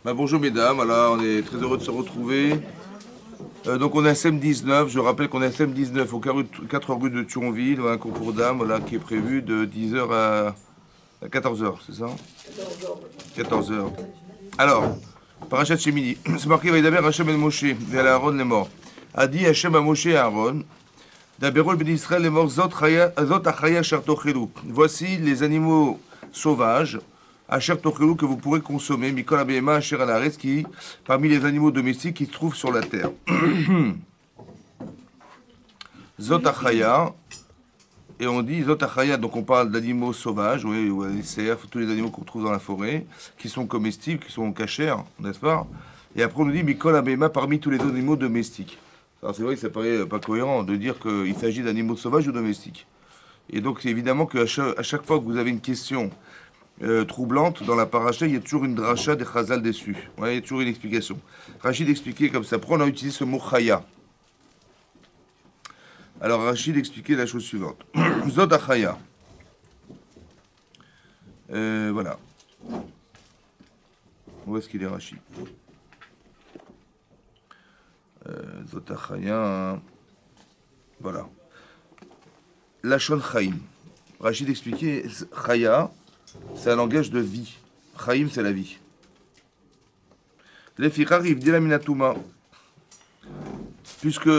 Bonjour mesdames, voilà, on est très heureux de se retrouver. Donc on est à SEM 19, je rappelle qu'on est à SEM 19 au 4 rue de Thionville, un concours d'âme voilà, qui est prévu de 10 h à 14 h, c'est ça? 14 h. Alors, Parachat Shemini, c'est marqué Vaïdaber Hachem el Moshe, vers Aaron les morts. A dit Hachem à Moshe et à Aaron, Daberol ben Israël les morts, Zot Achaya Shartochelu. Voici les animaux sauvages, Asher Tochelu, que vous pourrez consommer, Mikol Abema Asher Alaretz, qui, parmi les animaux domestiques qui se trouvent sur la terre. Zot Achaya, et on dit Zot Achaya, donc on parle d'animaux sauvages, oui, ou les cerfs, tous les animaux qu'on trouve dans la forêt, qui sont comestibles, qui sont cachers, n'est-ce pas? Et après on nous dit Mikol Abema parmi tous les animaux domestiques. Alors c'est vrai que ça paraît pas cohérent de dire qu'il s'agit d'animaux sauvages ou domestiques. Et donc évidemment qu'à chaque fois que vous avez une question troublante dans la paracha, il y a toujours une dracha des chazal dessus. Ouais, il y a toujours une explication. Rachid expliquait comme ça. Pourquoi on a utilisé ce mot chaya? Alors Rachid expliquait la chose suivante. Zot achaya. Voilà. Où est-ce qu'il est Rachid? Zot achaya. Voilà. Lachon chaim. Rachid expliquait chaya. C'est un langage de vie. Chaim, c'est la vie. Lefichar ivdila minatuma. Puisque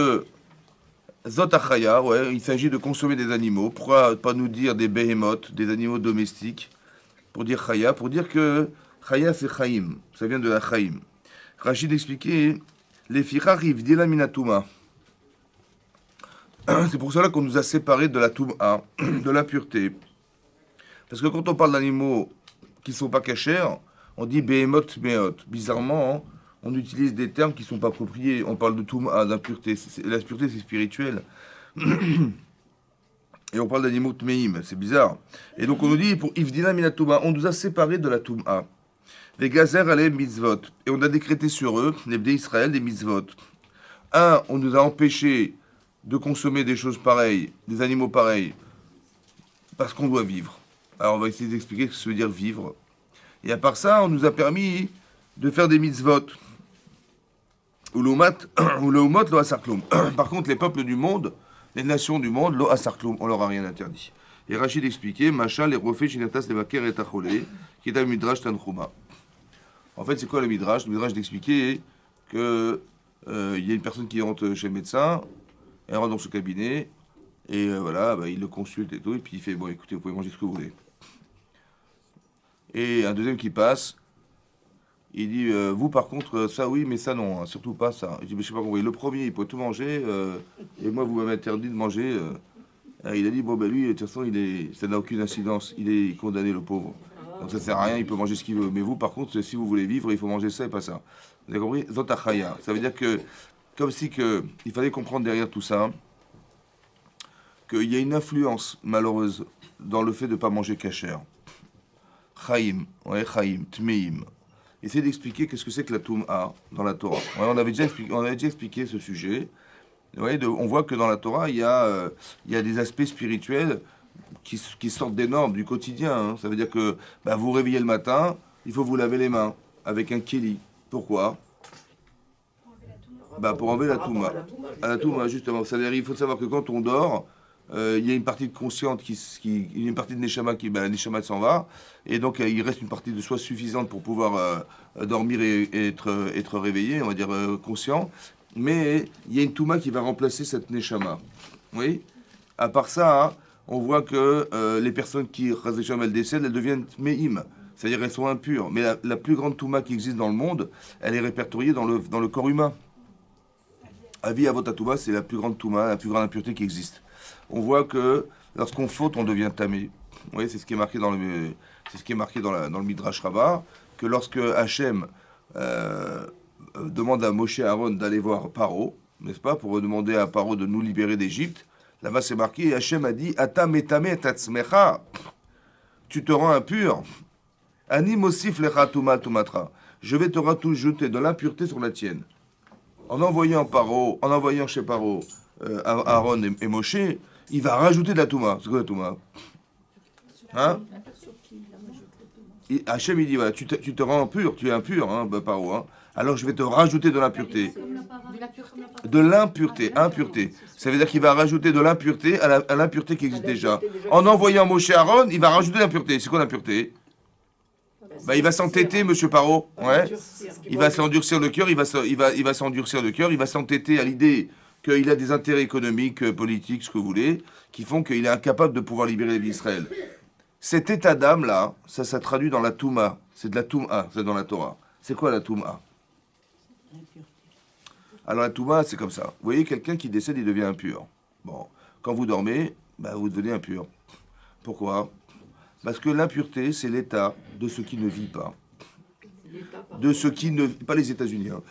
Zot achaya, ouais, il s'agit de consommer des animaux. Pourquoi pas nous dire des behemoths, des animaux domestiques, pour dire chaya, pour dire que chaya c'est chaim, ça vient de la chaim. Rachid expliquait Lefichar ivdila minatuma. C'est pour cela qu'on nous a séparés de la touma, de la pureté. Parce que quand on parle d'animaux qui ne sont pas cachers, on dit behemoth, meot. Bizarrement, hein, on utilise des termes qui ne sont pas appropriés. On parle de touma, d'impureté. La pureté, c'est spirituel. Et on parle d'animaux tmeim, c'est bizarre. Et donc on nous dit, pour Ivdina Minatouma, on nous a séparés de la touma. Les gazer allaient mitzvot. Et on a décrété sur eux, les bdé Israël, des mitzvot. Un, on nous a empêchés de consommer des choses pareilles, des animaux pareils, parce qu'on doit vivre. Alors on va essayer d'expliquer ce que ça veut dire vivre. Et à part ça, on nous a permis de faire des mitzvot. Ou le umot lo asarklum. Par contre, les peuples du monde, les nations du monde, lo asarklum, on leur a rien interdit. Et Rachid expliquait, Macha les refait shinatas les vaker et tacholé, qui est un midrash tanchuma. En fait, c'est quoi le midrash? Le midrash d'expliquer que il y a une personne qui rentre chez le médecin, elle rentre dans ce cabinet, et voilà, il le consulte et tout, et puis il fait, bon écoutez, vous pouvez manger ce que vous voulez. Et un deuxième qui passe, il dit, vous par contre, ça oui, mais ça non, hein, surtout pas ça. Je dis, mais je sais pas compris. Le premier, il peut tout manger, et moi, vous m'avez interdit de manger. Il a dit, bon, ben lui, de toute façon, ça n'a aucune incidence. Il est condamné, le pauvre. Donc ça sert à rien, il peut manger ce qu'il veut. Mais vous, par contre, si vous voulez vivre, il faut manger ça et pas ça. Vous avez compris? Zotachaya. Ça veut dire que, comme si que, il fallait comprendre derrière tout ça, qu'il y a une influence malheureuse dans le fait de ne pas manger kasher. Chaim, ouais, Chaim, Tmeim. Essayez d'expliquer qu'est-ce que c'est que la Touma dans la Torah. Ouais, on avait déjà expliqué ce sujet. Ouais, on voit que dans la Torah, il y a des aspects spirituels qui sortent des normes du quotidien. Hein. Ça veut dire que vous vous réveillez le matin, il faut vous laver les mains avec un keli. Pourquoi? Pour enlever la Touma. À la Touma, justement. C'est-à-dire il faut savoir que quand on dort, il y a une partie de consciente il y a une partie de Neshama la Neshama s'en va, et donc il reste une partie de soi suffisante pour pouvoir dormir et être réveillé, on va dire conscient, mais il y a une Touma qui va remplacer cette Neshama. Oui. À part ça, hein, on voit que les personnes qui, elles décèdent, elles deviennent Me'im, c'est-à-dire elles sont impures, mais la plus grande Touma qui existe dans le monde, elle est répertoriée dans le corps humain. Avi Avot Touma, c'est la plus grande Touma, la plus grande impureté qui existe. On voit que lorsqu'on faute, on devient tamé. Oui, c'est ce qui est marqué dans le Midrash Rabbah, que lorsque Hachem demande à Moshe et Aaron d'aller voir Paro, n'est-ce pas, pour demander à Paro de nous libérer d'Égypte, là-bas c'est marqué, Hachem a dit, Ata metame tatzmecha, tu te rends impur, Ani mosif lecha tuma tumatra, je vais te rajouter de l'impureté sur la tienne. En envoyant chez Paro Aaron et Moshe, il va rajouter de la Touma. C'est quoi la Touma? Hein? Hachem, il dit, voilà, tu te rends impur, tu es impur, hein, bah, Paro, hein. Alors je vais te rajouter de l'impureté. De l'impureté, impureté. Ça veut dire qu'il va rajouter de l'impureté à l'impureté qui existe déjà. En envoyant Moshe Aaron, il va rajouter l'impureté. C'est quoi l'impureté? Bah, il va s'entêter, monsieur Paro. Ouais. Il va s'endurcir le cœur, il va s'endurcir le cœur, il va s'entêter à l'idée qu'il a des intérêts économiques, politiques, ce que vous voulez, qui font qu'il est incapable de pouvoir libérer l'Israël. Cet état d'âme-là, ça traduit dans la Touma. C'est de la Touma, c'est dans la Torah. C'est quoi la Touma? Alors la Touma, c'est comme ça. Vous voyez, quelqu'un qui décède, il devient impur. Bon, quand vous dormez, bah, vous devenez impur. Pourquoi? Parce que l'impureté, c'est l'état de ce qui ne vit pas. De ce qui ne... Pas les États-Unis. Hein.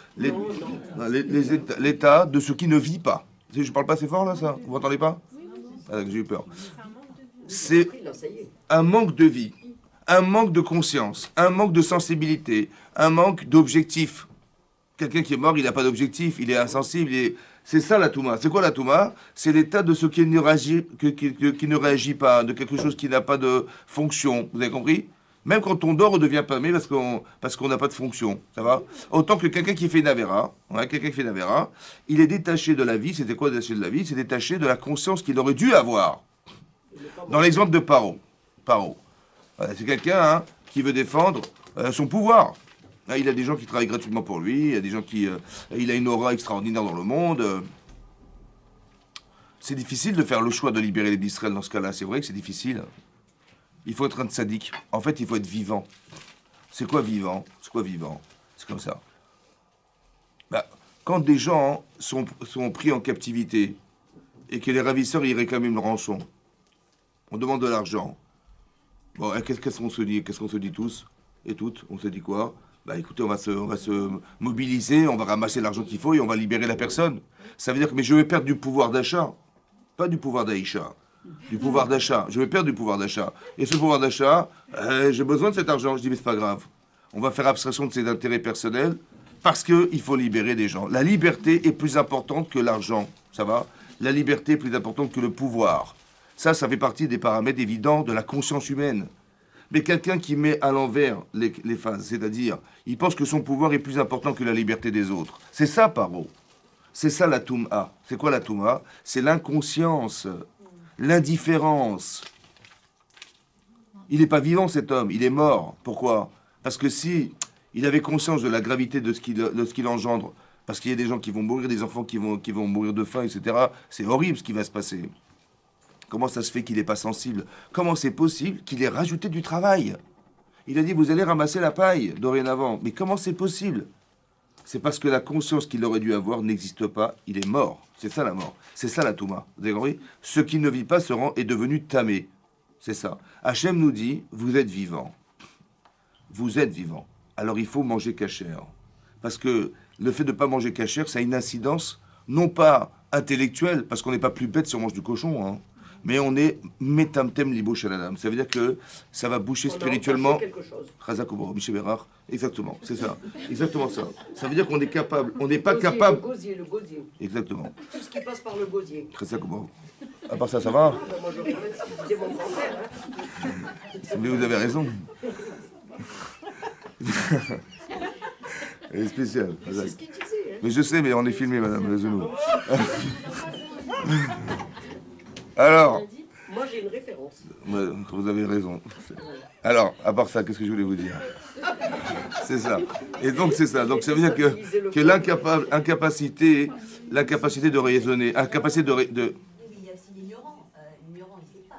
L'état de ce qui ne vit pas. Je parle pas assez fort, là, ça? Vous m'entendez pas? Ah, j'ai eu peur. C'est un manque de vie, un manque de conscience, un manque de sensibilité, un manque d'objectif. Quelqu'un qui est mort, il n'a pas d'objectif, il est insensible. C'est ça la Touma. C'est quoi la Touma? C'est l'état de ce qui ne réagit pas, de quelque chose qui n'a pas de fonction. Vous avez compris? Même quand on dort, on devient pâmé parce qu'on n'a pas de fonction. Ça va? Autant que quelqu'un qui fait une avéra, quelqu'un qui fait une avéra, il est détaché de la vie. C'était quoi détaché de la vie? C'est détaché de la conscience qu'il aurait dû avoir. Dans l'exemple de Paro. Voilà, c'est quelqu'un qui veut défendre son pouvoir. Là, il a des gens qui travaillent gratuitement pour lui, il y a des gens qui... il a une aura extraordinaire dans le monde. C'est difficile de faire le choix de libérer les Israël dans ce cas-là. C'est vrai que c'est difficile. Il faut être un tzaddik. En fait, il faut être vivant. C'est quoi vivant? C'est comme ça. Bah, quand des gens sont pris en captivité et que les ravisseurs ils réclament une rançon, on demande de l'argent. Bon, qu'est-ce qu'on se dit? Qu'est-ce qu'on se dit tous et toutes? On se dit quoi? Bah écoutez, on va se mobiliser, on va ramasser l'argent qu'il faut et on va libérer la personne. Ça veut dire que mais je vais perdre du pouvoir d'achat. Pas du pouvoir d'Aïcha. Du pouvoir d'achat. Je vais perdre du pouvoir d'achat. Et ce pouvoir d'achat, j'ai besoin de cet argent. Je dis, mais c'est pas grave. On va faire abstraction de ses intérêts personnels parce qu'il faut libérer des gens. La liberté est plus importante que l'argent. Ça va? La liberté est plus importante que le pouvoir. Ça fait partie des paramètres évidents de la conscience humaine. Mais quelqu'un qui met à l'envers les phases, c'est-à-dire, il pense que son pouvoir est plus important que la liberté des autres. C'est ça, Paro. C'est ça la Touma. C'est quoi la Touma? C'est l'inconscience, l'indifférence. Il n'est pas vivant, cet homme, il est mort. Pourquoi? Parce que si il avait conscience de la gravité de ce qu'il engendre, parce qu'il y a des gens qui vont mourir, des enfants qui vont mourir de faim, etc., c'est horrible ce qui va se passer. Comment ça se fait qu'il n'est pas sensible? Comment c'est possible qu'il ait rajouté du travail? Il a dit, vous allez ramasser la paille dorénavant. Mais comment c'est possible? C'est parce que la conscience qu'il aurait dû avoir n'existe pas. Il est mort. C'est ça la mort. C'est ça la Touma. Vous avez compris? Ce qui ne vit pas est devenu tamé. C'est ça. Hachem nous dit, vous êtes vivant. Vous êtes vivant. Alors il faut manger cachère. Parce que le fait de ne pas manger cachère, ça a une incidence, non pas intellectuelle, parce qu'on n'est pas plus bête si on mange du cochon, hein. Mais on est metamtem libo shaladam. Ça veut dire que ça va boucher spirituellement. Exactement, c'est ça. Exactement ça. Ça veut dire qu'on est capable. On n'est pas capable. Le gosier. Exactement. Tout ce qui passe par le gosier. À part ça, ça va? Moi, je regrette ce qu'il disait mon grand-père. Mais vous avez raison. Elle est spéciale. C'est ce qu'il disait. Mais je sais, mais on est filmé, madame Lezenou. Alors, moi j'ai une référence. Vous avez raison. Alors, à part ça, qu'est-ce que je voulais vous dire? C'est ça. Et donc c'est ça. Donc ça veut dire que l'incapacité de raisonner, incapacité de... Oui, mais il y a aussi l'ignorant. L'ignorant, il ne sait pas.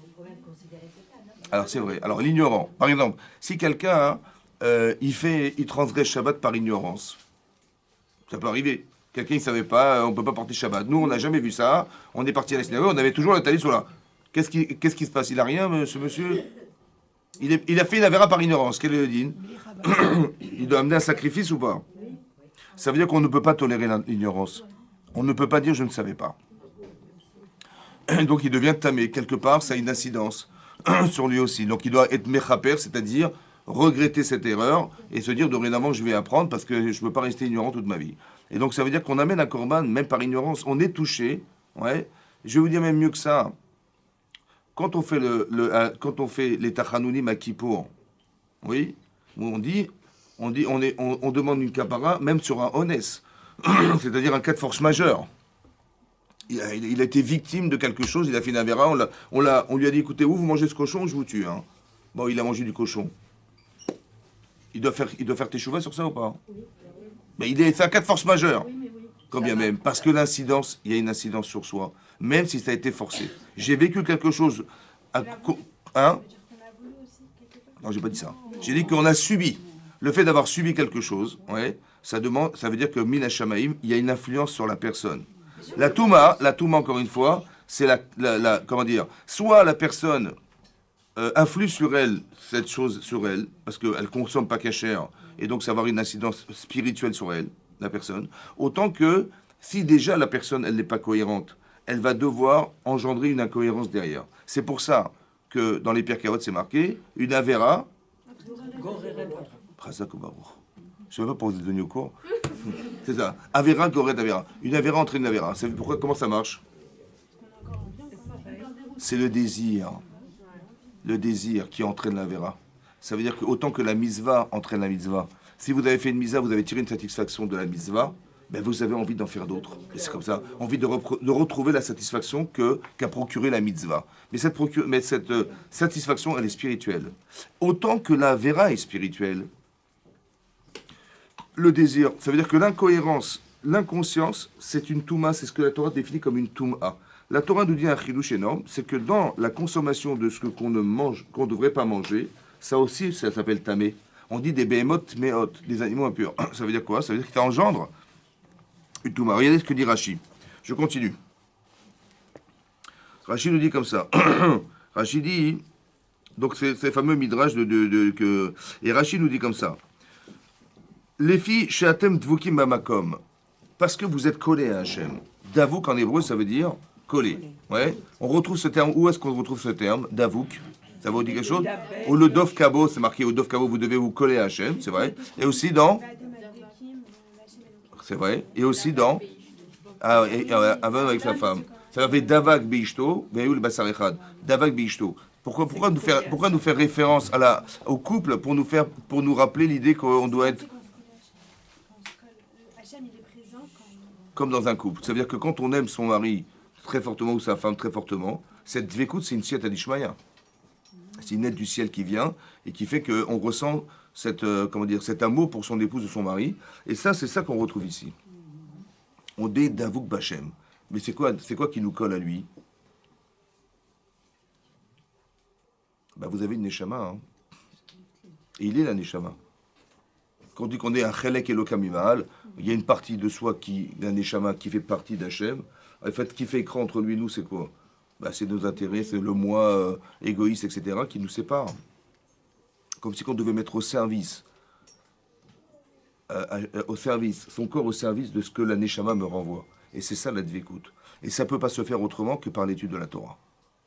Il faut même considérer ce cas. Non? Alors c'est vrai. Alors l'ignorant. Par exemple, si quelqu'un, il transgresse Shabbat par ignorance, ça peut arriver. Quelqu'un ne savait pas, on ne peut pas porter Shabbat. Nous, on n'a jamais vu ça. On est parti à la synagogue, on avait toujours la talit sur là. Qu'est-ce qui se passe? Il n'a rien, ce monsieur? Il a fait une avéra par ignorance. Quel est le din? Il doit amener un sacrifice ou pas? Ça veut dire qu'on ne peut pas tolérer l'ignorance. On ne peut pas dire je ne savais pas. Donc il devient tamé. Quelque part, ça a une incidence sur lui aussi. Donc il doit être mechaper, c'est-à-dire regretter cette erreur et se dire dorénavant je vais apprendre parce que je ne peux pas rester ignorant toute ma vie. Et donc ça veut dire qu'on amène un korban, même par ignorance, on est touché. Ouais. Je vais vous dire même mieux que ça. Quand on fait les tachanounim à Kippour, Oui, où on demande une capara même sur un honest, c'est-à-dire un cas de force majeure. Il a été victime de quelque chose, il a fait une avéra, on lui a dit, écoutez, vous mangez ce cochon, je vous tue. Hein. Bon, il a mangé du cochon. Il doit faire teshuva sur ça ou pas? Mais c'est un cas de force majeure, quand bien même, parce que l'incidence, il y a une incidence sur soi, même si ça a été forcé. J'ai vécu quelque chose, hein? Non, j'ai pas dit ça. J'ai dit qu'on a subi. Le fait d'avoir subi quelque chose, ouais, ça veut dire que min hashamaim, il y a une influence sur la personne. La touma, encore une fois, c'est comment dire, soit la personne influe sur elle, cette chose sur elle, parce qu'elle consomme pas cachère, et donc ça va avoir une incidence spirituelle sur elle, la personne, autant que si déjà la personne, elle n'est pas cohérente, elle va devoir engendrer une incohérence derrière. C'est pour ça que dans les Pierre Carottes, c'est marqué, une avera, Chazak ou Baruch. Je ne sais même pas pour vous donner au cours. C'est ça. Avera, Goret, Avera. Une Avera entraîne une Avera. Vous pourquoi, comment ça marche? C'est le désir. Le désir qui entraîne l'Avera. Ça veut dire que autant que la mitzvah entraîne la mitzvah. Si vous avez fait une mitzvah, vous avez tiré une satisfaction de la mitzvah, ben vous avez envie d'en faire d'autres. Et c'est comme ça. Envie de retrouver la satisfaction qu'a procuré la mitzvah. Mais cette satisfaction, elle est spirituelle. Autant que la Vera est spirituelle, le désir, ça veut dire que l'incohérence, l'inconscience, c'est une touma, c'est ce que la Torah définit comme une touma. La Torah nous dit un chidouche énorme, c'est que dans la consommation de ce qu'on ne mange, qu'on ne devrait pas manger, ça aussi, ça s'appelle tamé. On dit des behemoth meot, des animaux impurs. Ça veut dire quoi? Ça veut dire que ça engendre une touma. Regardez ce que dit Rashi. Je continue. Rashi nous dit comme ça. Rashi dit, donc c'est fameux midrash et Rashi nous dit comme ça. Les filles, she'atem dvukim bamakom, parce que vous êtes collés à Hachem. Davouk en hébreu, ça veut dire collé. Ouais. On retrouve ce terme. Où est-ce qu'on retrouve ce terme? Davouk. Ça vous dit quelque chose? Ou le dov kabo, c'est marqué au dov kabo, vous devez vous coller à Hachem, c'est vrai. Et aussi dans. C'est vrai. Et aussi dans. Avant avec sa femme. Ça va faire davak beishto, ve'ul basar echad. Davak beishto. Pourquoi nous faire référence au couple pour nous rappeler l'idée qu'on doit être comme dans un couple. Ça veut dire que quand on aime son mari très fortement ou sa femme très fortement, cette dvekout, c'est une sieta d'Ishmaïa. C'est une aide du ciel qui vient et qui fait qu'on ressent cet amour pour son épouse ou son mari. Et ça, c'est ça qu'on retrouve ici. On dit Davouk Bachem. Mais c'est quoi qui nous colle à lui? Ben, vous avez une Neshama. Hein. Et il est la Neshama. Quand on dit qu'on est un Chelek Elokam Imaal, il y a une partie de soi d'un Neshama qui fait partie d'Hachem. En fait, qui fait écran entre lui et nous, c'est quoi? Ben, c'est nos intérêts, c'est le moi égoïste, etc., qui nous sépare. Comme si on devait mettre au service, son corps au service de ce que la Neshama me renvoie. Et c'est ça la Dvekout. Et ça ne peut pas se faire autrement que par l'étude de la Torah.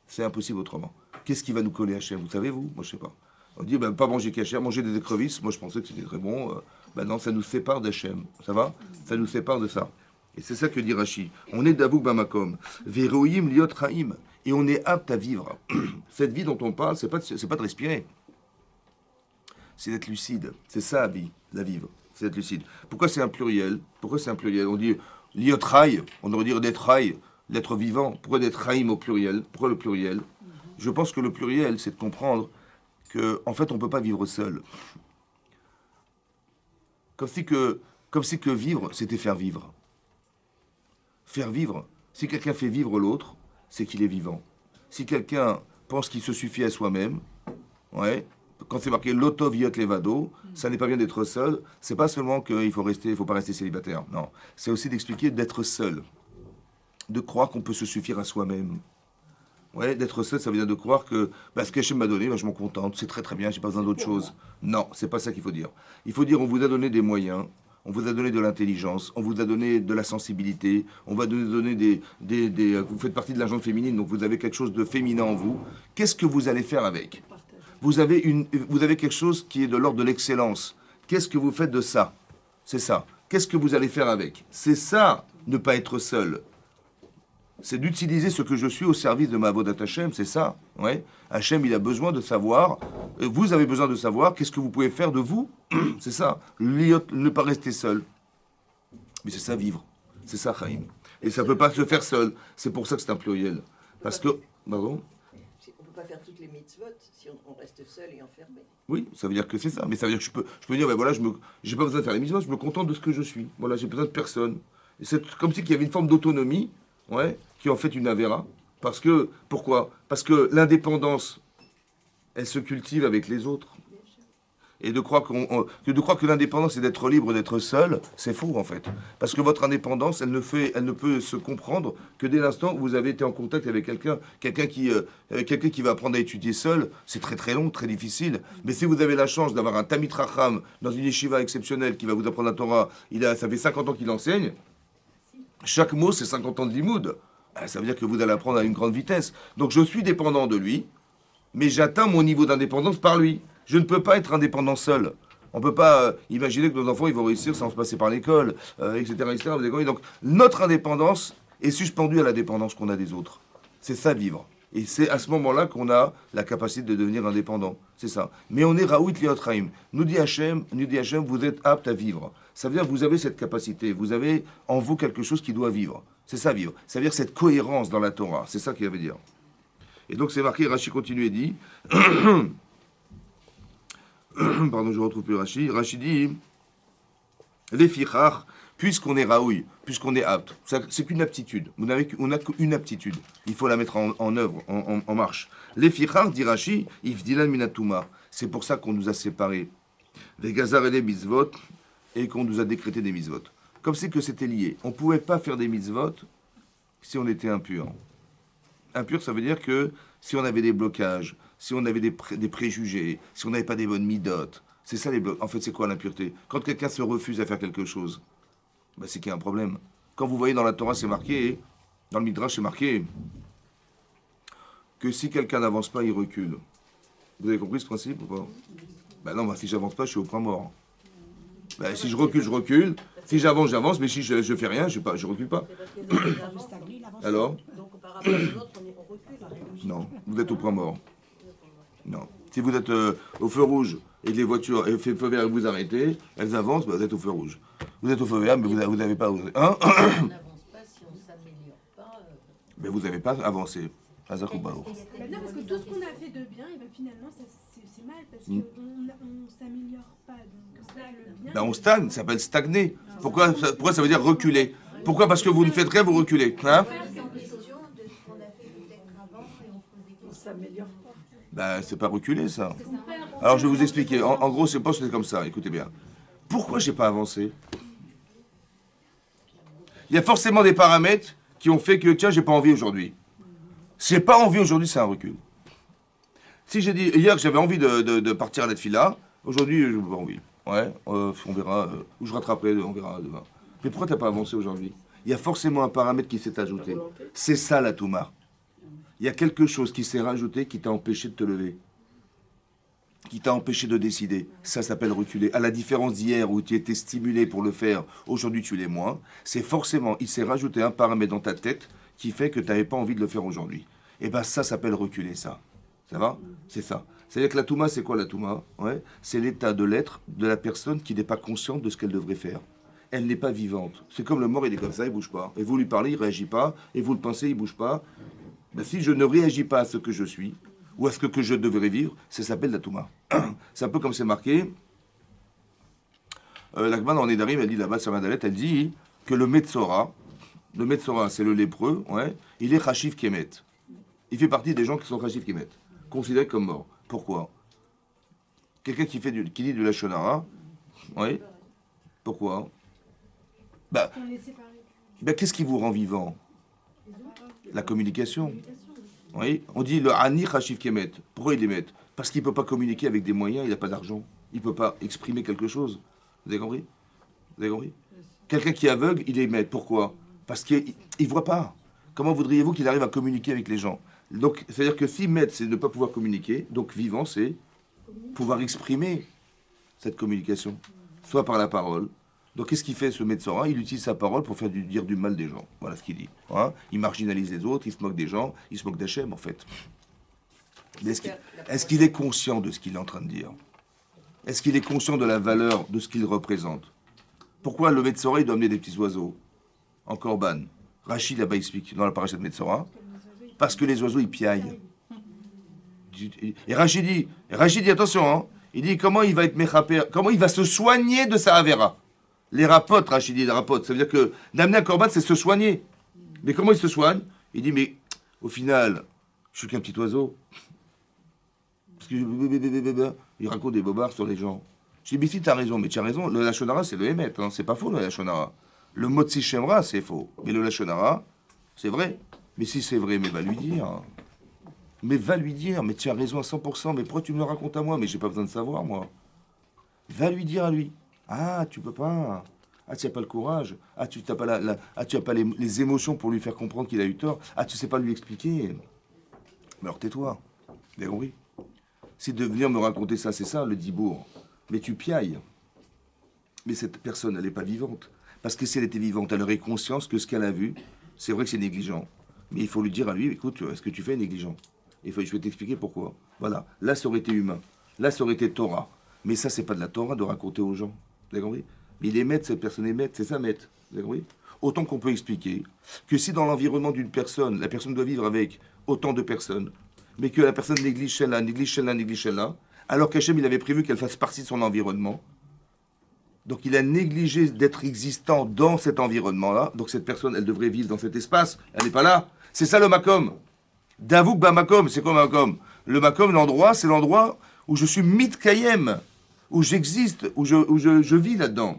C'est impossible autrement. Qu'est-ce qui va nous coller à Hachem? Vous savez, vous? Moi, je ne sais pas. On dit, pas manger kasher, manger des écrevisses. Moi, je pensais que c'était très bon. Non, ça nous sépare d'Hachem. Ça va? Ça nous sépare de ça. Et c'est ça que dit Rashi. On est d'Avouk Bamakom. Veroïm liot raïm. Et on est apte à vivre. Cette vie dont on parle, c'est pas de respirer. C'est d'être lucide. C'est ça, la vivre. C'est d'être lucide. Pourquoi c'est un pluriel? On dit liot raï. On devrait dire d'être raï, l'être vivant. Pourquoi d'être raïm au pluriel? Pourquoi le pluriel? Je pense que le pluriel, c'est de comprendre qu'en fait, on ne peut pas vivre seul. Comme si que vivre, c'était faire vivre. Faire vivre. Si quelqu'un fait vivre l'autre, c'est qu'il est vivant. Si quelqu'un pense qu'il se suffit à soi-même, ouais, quand c'est marqué l'auto viot levado, ça n'est pas bien d'être seul. C'est pas seulement qu'il faut pas rester célibataire. Non, c'est aussi d'expliquer d'être seul, de croire qu'on peut se suffire à soi-même. Ouais, d'être seul, ça veut dire de croire que ce qu'Hachem m'a donné, je m'en contente, c'est très très bien, j'ai pas besoin d'autre chose. Non, c'est pas ça qu'il faut dire. Il faut dire on vous a donné des moyens, on vous a donné de l'intelligence, on vous a donné de la sensibilité, on va vous donner vous faites partie de la gente féminine, donc vous avez quelque chose de féminin en vous. Qu'est-ce que vous allez faire avec? Vous avez quelque chose qui est de l'ordre de l'excellence. Qu'est-ce que vous faites de ça? C'est ça. Qu'est-ce que vous allez faire avec? C'est ça, ne pas être seul. C'est d'utiliser ce que je suis au service de ma Avodat Hashem, c'est ça. Ouais. Hachem, il a besoin de savoir, vous avez besoin de savoir qu'est-ce que vous pouvez faire de vous. C'est ça. Ne pas rester seul. Mais c'est ça, vivre. C'est ça, Chaim. Et ça ne peut pas se faire seul. C'est pour ça que c'est un pluriel. Parce que... Pardon ? On ne peut pas faire toutes les mitzvot si on reste seul et enfermé. Oui, ça veut dire que c'est ça. Mais ça veut dire que je peux dire, ben voilà, j'ai pas besoin de faire les mitzvot, je me contente de ce que je suis. Voilà, j'ai besoin de personne. Et c'est comme si il y avait une forme d'autonomie, ouais, qui est en fait une avéra. Parce que, pourquoi ? Parce que l'indépendance, elle se cultive avec les autres. Et de croire que l'indépendance, c'est d'être libre, d'être seul, c'est faux en fait. Parce que votre indépendance, elle ne peut se comprendre que dès l'instant où vous avez été en contact avec quelqu'un qui va apprendre à étudier seul, c'est très très long, très difficile. Mais si vous avez la chance d'avoir un Tamid Racham dans une yeshiva exceptionnelle qui va vous apprendre la Torah, ça fait 50 ans qu'il enseigne, chaque mot c'est 50 ans de limoud. Ça veut dire que vous allez apprendre à une grande vitesse. Donc je suis dépendant de lui, mais j'atteins mon niveau d'indépendance par lui. Je ne peux pas être indépendant seul. On ne peut pas imaginer que nos enfants ils vont réussir sans se passer par l'école, etc., etc. Donc notre indépendance est suspendue à la dépendance qu'on a des autres. C'est ça vivre. Et c'est à ce moment-là qu'on a la capacité de devenir indépendant. C'est ça. Mais on est Raout Liot-Chaim. Nous dit Hachem, vous êtes apte à vivre. Ça veut dire que vous avez cette capacité. Vous avez en vous quelque chose qui doit vivre. C'est ça vivre. Ça veut dire cette cohérence dans la Torah. C'est ça qu'il veut dire. Et donc c'est marqué, Rashi continue et dit... Pardon, je ne retrouve plus Rashi. Rashi dit, les fichar, puisqu'on est raoui, puisqu'on est apte, c'est qu'une aptitude. On n'a qu'une aptitude. Il faut la mettre en œuvre, en marche. Les fichar, dit Rashi, ifdilan minatuma. C'est pour ça qu'on nous a séparés. Les gazar et les mitzvot, et qu'on nous a décrété des mitzvot. Comme c'est que c'était lié. On ne pouvait pas faire des mitzvot si on était impur. Impur, ça veut dire que si on avait des blocages, si on avait des préjugés, si on n'avait pas des bonnes midotes, c'est ça les blocs. En fait, c'est quoi l'impureté ? Quand quelqu'un se refuse à faire quelque chose, ben, c'est qu'il y a un problème. Quand vous voyez dans la Torah, c'est marqué, dans le Midrash, c'est marqué que si quelqu'un n'avance pas, il recule. Vous avez compris ce principe ou pas ? Ben non, si j'avance pas, je suis au point mort. Ben, si je recule, je recule. Si j'avance, j'avance. Mais si je fais rien, je recule pas. Alors ? Donc par rapport aux autres, on recule. Non, vous êtes au point mort. Non. Si vous êtes au feu rouge et que les voitures, et feu vert, vous arrêtez, elles avancent, bah, vous êtes au feu rouge. Vous êtes au feu vert, mais vous n'avez pas... Hein On n'avance pas si on ne s'améliore pas. Mais vous n'avez pas avancé. Non, parce que tout ce qu'on a fait de bien, et ben finalement, c'est mal, parce qu'on ne s'améliore pas. Donc, ça, le bien... Ben, on stagne, ça s'appelle stagner. Pourquoi ça veut dire reculer ? Pourquoi ? Parce que vous ne faites rien, vous reculez. Hein ? On s'améliore pas. Ben, c'est pas reculer, ça. Alors, je vais vous expliquer. En gros, c'est pas comme ça. Écoutez bien. Pourquoi j'ai pas avancé ? Il y a forcément des paramètres qui ont fait que, tiens, j'ai pas envie aujourd'hui. Si j'ai pas envie aujourd'hui, c'est un recul. Si j'ai dit hier que j'avais envie de partir à la fila, aujourd'hui, je n'ai pas envie. Ouais, on verra, ou je rattraperai, on verra demain. Mais pourquoi tu n'as pas avancé aujourd'hui ? Il y a forcément un paramètre qui s'est ajouté. C'est ça la Touma. Il y a quelque chose qui s'est rajouté qui t'a empêché de te lever. Qui t'a empêché de décider. Ça s'appelle reculer. À la différence d'hier où tu étais stimulé pour le faire, aujourd'hui tu l'es moins. C'est forcément, il s'est rajouté un paramètre dans ta tête qui fait que tu n'avais pas envie de le faire aujourd'hui. Et bien ça s'appelle reculer, ça. Ça va ? C'est ça. C'est-à-dire que la Touma, c'est quoi la Touma ? Ouais, c'est l'état de l'être de la personne qui n'est pas consciente de ce qu'elle devrait faire. Elle n'est pas vivante. C'est comme le mort, il est comme ça, il ne bouge pas. Et vous lui parlez, il ne réagit pas. Et vous le pensez, il ne bouge pas. Ben, si je ne réagis pas à ce que je suis, ou à ce que je devrais vivre, ça s'appelle la Touma. C'est un peu comme c'est marqué. L'Agman en Nédarim, elle dit là-bas, sa Madalet, elle dit que le Metzora, c'est le lépreux, ouais, il est Chashiv Kemet. Il fait partie des gens qui sont Chashiv Kemet, considérés comme morts. Pourquoi ? Quelqu'un qui dit du Lachonara, oui. Pourquoi ? Ben, qu'est-ce qui vous rend vivant ? La communication. Oui, on dit le Ani Chashiv Kemet. Pourquoi il les met ? Parce qu'il ne peut pas communiquer avec des moyens, il n'a pas d'argent. Il ne peut pas exprimer quelque chose. Vous avez compris ? Vous avez compris ? Quelqu'un qui est aveugle, il les met. Pourquoi ? Parce qu'il ne voit pas. Comment voudriez-vous qu'il arrive à communiquer avec les gens ? Donc, c'est-à-dire que si mettre, c'est ne pas pouvoir communiquer, donc vivant, c'est pouvoir exprimer cette communication. Soit par la parole, Donc qu'est-ce qu'il fait ce Metzora? Il utilise sa parole pour faire dire du mal des gens. Voilà ce qu'il dit. Hein, il marginalise les autres, il se moque des gens, il se moque d'Hachem en fait. Mais est-ce qu'il est conscient de ce qu'il est en train de dire? Est-ce qu'il est conscient de la valeur de ce qu'il représente? Pourquoi le Metzora il doit amener des petits oiseaux en korban? Rachid là-bas explique dans la paracha de Metzora, parce que les oiseaux ils piaillent. Et Rachid dit attention, hein, il dit comment il va être méchapé, comment il va se soigner de sa avera. Les rapotes, Rachid dit les rapotes, ça veut dire que d'amener un korban c'est se soigner. Mais comment il se soigne? Il dit mais au final, je suis qu'un petit oiseau. Parce que il raconte des bobards sur les gens. Je dis mais si t'as raison, mais tu as raison, le lachonara c'est le émet, hein, c'est pas faux le lachonara. Le motzi shemra c'est faux, mais le lachonara c'est vrai. Mais si c'est vrai, mais va lui dire. Mais va lui dire, mais tu as raison à 100%, mais pourquoi tu me le racontes à moi? Mais j'ai pas besoin de savoir, moi. Va lui dire à lui. Ah, tu peux pas. Ah, tu n'as pas le courage. Ah, tu n'as pas, tu as pas les émotions pour lui faire comprendre qu'il a eu tort. Ah, tu sais pas lui expliquer. Mais alors tais-toi. Vous avez compris? Si de venir me raconter ça, c'est ça, le dibourg. Mais tu piailles. Mais cette personne, elle n'est pas vivante. Parce que si elle était vivante, elle aurait conscience que ce qu'elle a vu, c'est vrai que c'est négligent. Mais il faut lui dire à lui, écoute, est-ce que tu fais négligent? Je vais t'expliquer pourquoi. Voilà. Là, ça aurait été humain. Là, ça aurait été Torah. Mais ça, c'est pas de la Torah de raconter aux gens. Vous avez compris? Mais il est maître, cette personne est maître, c'est ça maître. Vous avez compris? Autant qu'on peut expliquer que si dans l'environnement d'une personne, la personne doit vivre avec autant de personnes, mais que la personne néglige celle-là, néglige celle-là, néglige celle-là, alors qu'Hachem, il avait prévu qu'elle fasse partie de son environnement. Donc il a négligé d'être existant dans cet environnement-là. Donc cette personne, elle devrait vivre dans cet espace. Elle n'est pas là. C'est ça le makom. Davouk ba makom, c'est quoi makom? Le makom, l'endroit, c'est l'endroit où je suis mitkayem, où j'existe, où je vis là-dedans.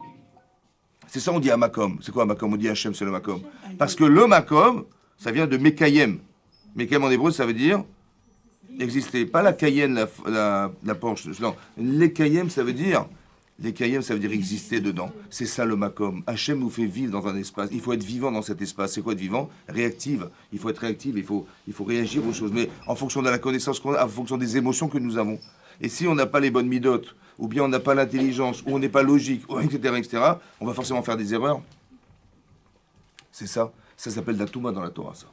C'est ça on dit à makom. C'est quoi makom? On dit Hachem, c'est le makom. Parce que le makom, ça vient de mekayem. Mekayem en hébreu, ça veut dire exister. Pas la kayem, la Porsche. Non, l'ekayem, ça veut dire... Les kayem, ça veut dire exister dedans. C'est ça le makom. Hachem nous fait vivre dans un espace. Il faut être vivant dans cet espace. C'est quoi être vivant? Réactive. Il faut être réactive. Il faut réagir aux choses. Mais en fonction de la connaissance qu'on a, en fonction des émotions que nous avons. Et si on n'a pas les bonnes midotes, ou bien on n'a pas l'intelligence, ou on n'est pas logique, etc., on va forcément faire des erreurs. C'est ça. Ça s'appelle la Touma dans la Torah, ça.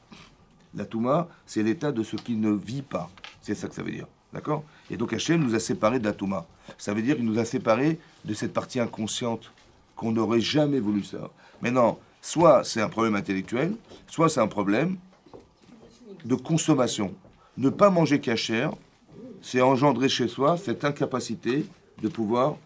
La Touma, c'est l'état de ce qui ne vit pas. C'est ça que ça veut dire. D'accord? Et donc Hachem nous a séparés de la Touma. Ça veut dire qu'il nous a séparés de cette partie inconsciente qu'on n'aurait jamais voulu savoir. Maintenant, soit c'est un problème intellectuel, soit c'est un problème de consommation. Ne pas manger cachère, c'est engendrer chez soi cette incapacité de pouvoir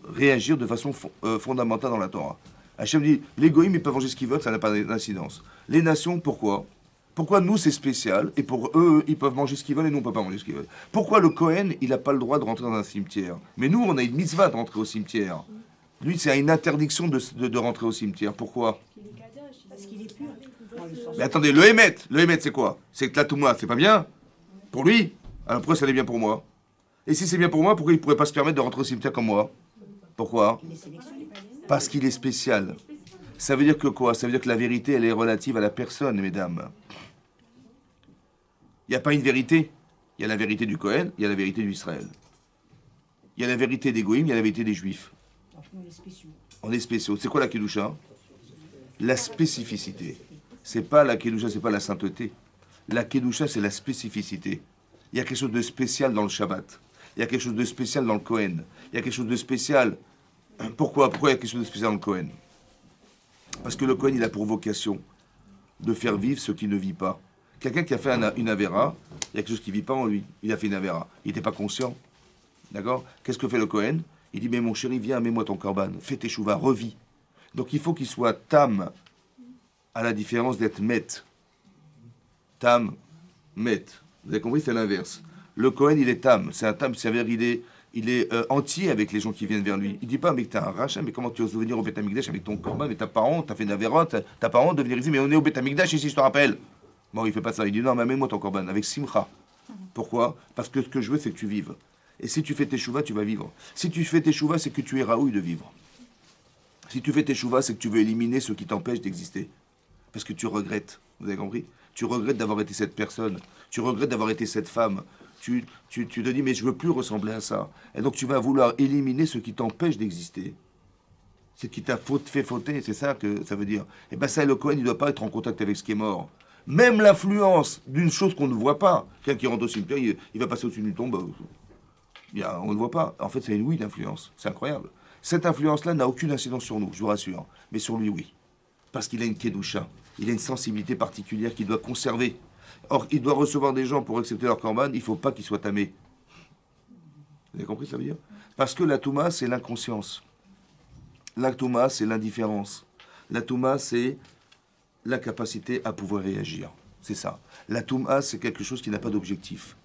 réagir de façon fondamentale dans la Torah. Hachem dit, les goïms, ils peuvent manger ce qu'ils veulent, ça n'a pas d'incidence. Les nations, pourquoi? Pourquoi nous, c'est spécial, et pour eux, ils peuvent manger ce qu'ils veulent, et nous, on ne peut pas manger ce qu'ils veulent? Pourquoi le Kohen, il n'a pas le droit de rentrer dans un cimetière? Mais nous, on a une mitzvah de rentrer au cimetière. Lui, c'est une interdiction de rentrer au cimetière. Pourquoi? Parce qu'il est pur. Mais attendez, le Hémet, c'est quoi? C'est que la Touma, c'est pas bien? Pour lui? Alors pourquoi ça l'est bien pour moi? Et si c'est bien pour moi, pourquoi il ne pourrait pas se permettre de rentrer au cimetière comme moi? Pourquoi? Parce qu'il est spécial. Ça veut dire que quoi? Ça veut dire que la vérité, elle est relative à la personne, mesdames. Il n'y a pas une vérité. Il y a la vérité du Kohen, il y a la vérité du Israël. Il y a la vérité des Goïms, il y a la vérité des Juifs. On est spéciaux. C'est quoi la Kedusha? La spécificité. C'est pas la Kedusha, c'est pas la sainteté. La Kedusha, c'est la spécificité. Il y a quelque chose de spécial dans le Shabbat. Il y a quelque chose de spécial dans le Kohen. Il y a quelque chose de spécial. Pourquoi il y a quelque chose de spécial dans le Kohen? Parce que le Kohen, il a pour vocation de faire vivre ce qui ne vit pas. Quelqu'un qui a fait une avéra, il y a quelque chose qui ne vit pas en lui. Il a fait une avéra. Il n'était pas conscient. D'accord? Qu'est-ce que fait le Kohen? Il dit, mais mon chéri, viens, mets-moi ton korban. Fais tes chouvas, revis. Donc il faut qu'il soit tam, à la différence d'être met. Tam, met. Vous avez compris? C'est l'inverse. Le Kohen, il est tam. C'est un tam, c'est-à-dire il est entier avec les gens qui viennent vers lui. Il dit pas, mais t'es un rachat, mais comment tu oses venir au Beth Amikdash avec ton korban? Mais t'as pas honte, t'as fait une avérote, t'as pas honte de venir ici, mais on est au Beth Amikdash ici, je te rappelle. Bon, il fait pas ça. Il dit, non, mais mets-moi ton korban, avec simcha. Pourquoi? Parce que ce que je veux, c'est que tu vives. Et si tu fais tes chouvas, tu vas vivre. Si tu fais tes chouvas, c'est que tu es raoui de vivre. Si tu fais tes chouvas, c'est que tu veux éliminer ce qui t'empêche d'exister. Parce que tu regrettes. Vous avez compris? Tu regrettes d'avoir été cette personne. Tu regrettes d'avoir été cette femme. Tu te dis, mais je veux plus ressembler à ça. Et donc tu vas vouloir éliminer ce qui t'empêche d'exister. C'est qui t'a fait fauter, c'est ça que ça veut dire. Et bien ça, le Cohen, il ne doit pas être en contact avec ce qui est mort. Même l'influence d'une chose qu'on ne voit pas. Quelqu'un qui rentre au cimetière, il va passer au-dessus d'une tombe, on ne le voit pas. En fait, c'est une oui d'influence. C'est incroyable. Cette influence-là n'a aucune incidence sur nous, je vous rassure. Mais sur lui, oui. Parce qu'il a une kedusha. Il a une sensibilité particulière qu'il doit conserver. Or, il doit recevoir des gens pour accepter leur korban, il ne faut pas qu'ils soient tamés. Vous avez compris, ça veut dire? Parce que la touma, c'est l'inconscience. La touma, c'est l'indifférence. La touma, c'est la capacité à pouvoir réagir. C'est ça. La touma, c'est quelque chose qui n'a pas d'objectif.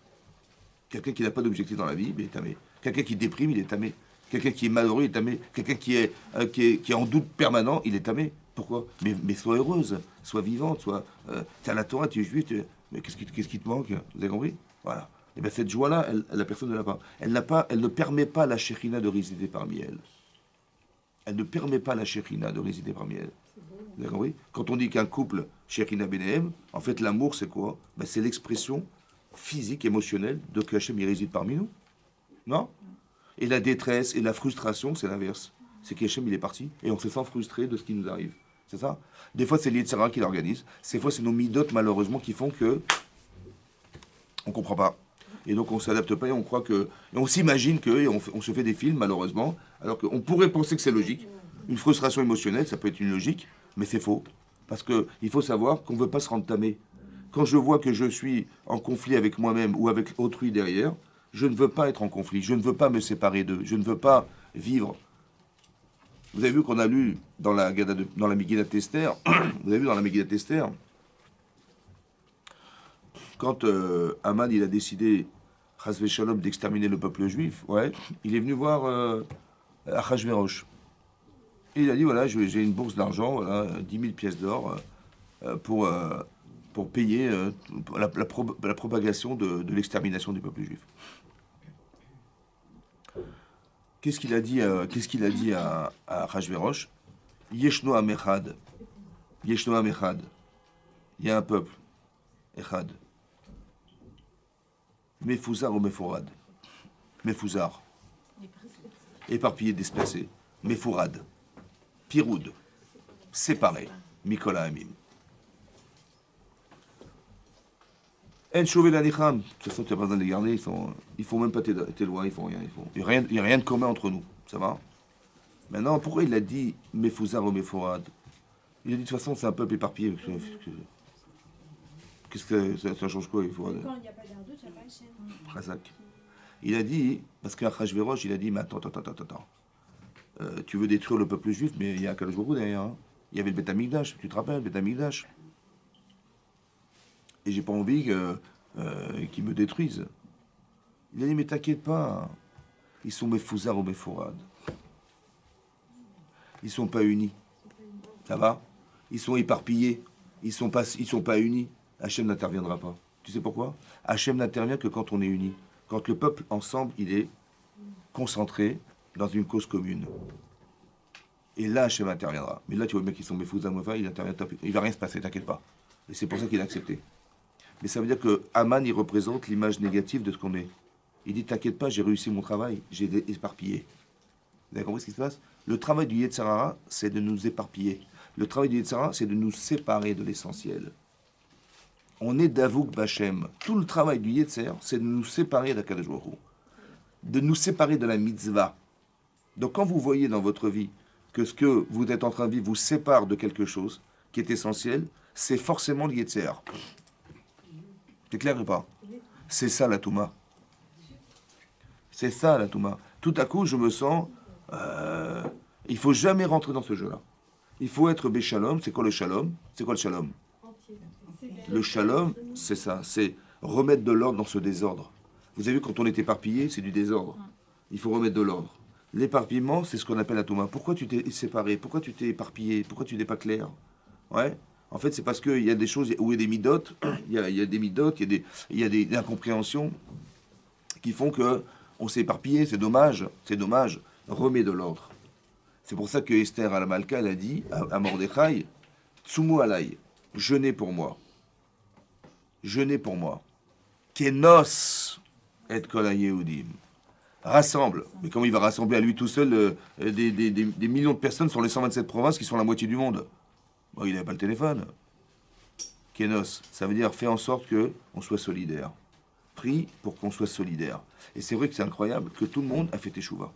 Quelqu'un qui n'a pas d'objectif dans la vie, il est tamé. Quelqu'un qui déprime, il est tamé. Quelqu'un qui est malheureux, il est tamé. Quelqu'un qui est en doute permanent, il est tamé. Pourquoi? Mais sois heureuse, sois vivante, tu as la Torah, tu es juif, mais qu'est-ce qui te manque? Vous avez compris? Voilà. Et bien cette joie-là, la personne ne l'a pas. Elle ne permet pas à la Shekhinah de résider parmi elle. Elle ne permet pas à la Shekhinah de résider parmi elle. Vous avez compris? Quand on dit qu'un couple, Shekhinah Benehem, en fait l'amour c'est quoi? Ben, c'est l'expression physique, émotionnelle de que Hachem il réside parmi nous. Non? Et la détresse et la frustration, c'est l'inverse. C'est qu'Hachem il est parti et on se sent frustré de ce qui nous arrive. C'est ça? Des fois c'est l'Yetzirah qui l'organise. Des fois c'est nos midotes malheureusement qui font que on comprend pas. Et donc on s'adapte pas et on croit que... Et on s'imagine que... Et on se fait des films malheureusement. Alors qu'on pourrait penser que c'est logique. Une frustration émotionnelle, ça peut être une logique. Mais c'est faux. Parce qu'il faut savoir qu'on ne veut pas se rendre tamé. Quand je vois que je suis en conflit avec moi-même ou avec autrui derrière, je ne veux pas être en conflit. Je ne veux pas me séparer d'eux. Je ne veux pas vivre. Vous avez vu qu'on a lu dans la Megillat Esther, vous avez vu dans la Megillat Esther, quand Haman il a décidé, Chas v'Shalom, d'exterminer le peuple juif, ouais, il est venu voir Achashverosh. Et il a dit, voilà, j'ai une bourse d'argent, voilà, 10 000 pièces d'or, pour payer la propagation de l'extermination du peuple juif. Qu'est-ce qu'il a dit à Achashverosh? Yeshno Amechad. Yeshno Amechad. Il y a un peuple. Echad. Mefouzar ou Mefourad. Mefouzar. Éparpillé, dispersé. Mefourad. Piroud. Séparé. Mikola Amim. En chauvé la nicham. De toute façon, tu n'as pas besoin de les garder. Ils font même pas tes lois. Ils font rien. Il n'y a rien de commun entre nous. Ça va? Maintenant, pourquoi il a dit Mefouzar ou Mefourad? Il a dit de toute façon, c'est un peuple éparpillé. Qu'est-ce que ça change quoi? Il faut... Quand il n'y a pas d'Ardout, il n'y a pas Hachem. Razak. Il a dit, parce qu'Achashverosh, il a dit, mais attends. Tu veux détruire le peuple juif, mais il y a Akadosh Baruch Hu derrière. Hein. Il y avait le Beth Amikdash, tu te rappelles, le Beth Amikdash. Et j'ai pas envie qu'ils me détruisent. Il a dit, mais t'inquiète pas, ils sont Mefouzar ou Mefourad. Ils sont pas unis. Ça va? Ils sont éparpillés. Ils sont pas unis. Hachem n'interviendra pas. Tu sais pourquoi? Hachem n'intervient que quand on est unis. Quand le peuple ensemble, il est concentré dans une cause commune. Et là, Hachem interviendra. Mais là, tu vois, le mec qui sont Mefouzar, il intervient, il va rien se passer, t'inquiète pas. Et c'est pour ça qu'il a accepté. Mais ça veut dire que Haman, il représente l'image négative de ce qu'on est. Il dit, t'inquiète pas, j'ai réussi mon travail, j'ai éparpillé. Vous avez compris ce qui se passe? Le travail du Yetzer Hara, c'est de nous éparpiller. Le travail du Yetzer Hara, c'est de nous séparer de l'essentiel. On est d'Avouk Bachem. Tout le travail du Yetzer, c'est de nous séparer d'Akadosh Baruch Hu. De nous séparer de la mitzvah. Donc quand vous voyez dans votre vie que ce que vous êtes en train de vivre vous sépare de quelque chose qui est essentiel, c'est forcément le Yetzer. C'est clair ou pas? C'est ça la Touma. C'est ça la Touma. Tout à coup, je me sens... il faut jamais rentrer dans ce jeu-là. Il faut être Béchalom. C'est quoi le Shalom? C'est quoi le Shalom? Le Shalom, c'est ça. C'est remettre de l'ordre dans ce désordre. Vous avez vu, quand on est éparpillé, c'est du désordre. Il faut remettre de l'ordre. L'éparpillement, c'est ce qu'on appelle la Touma. Pourquoi tu t'es séparé? Pourquoi tu t'es éparpillé? Pourquoi tu n'es pas clair? Ouais. En fait, c'est parce qu'il y a des choses où il y a des midotes, il y a des midotes, il y a des incompréhensions qui font que on s'est éparpillé. C'est dommage. Remets de l'ordre. C'est pour ça que Esther à la Malka, elle a dit à Mordechai, Tsumu alay, jeûnez pour moi. Jeûnez pour moi. Kenos et kol hayehudim. rassemble. Mais comment il va rassembler à lui tout seul des millions de personnes sur les 127 provinces qui sont la moitié du monde? Bon, il n'avait pas le téléphone. Kénos, ça veut dire fait en sorte qu'on soit solidaire. Prie pour qu'on soit solidaire. Et c'est vrai que c'est incroyable que tout le monde a fait teshuva.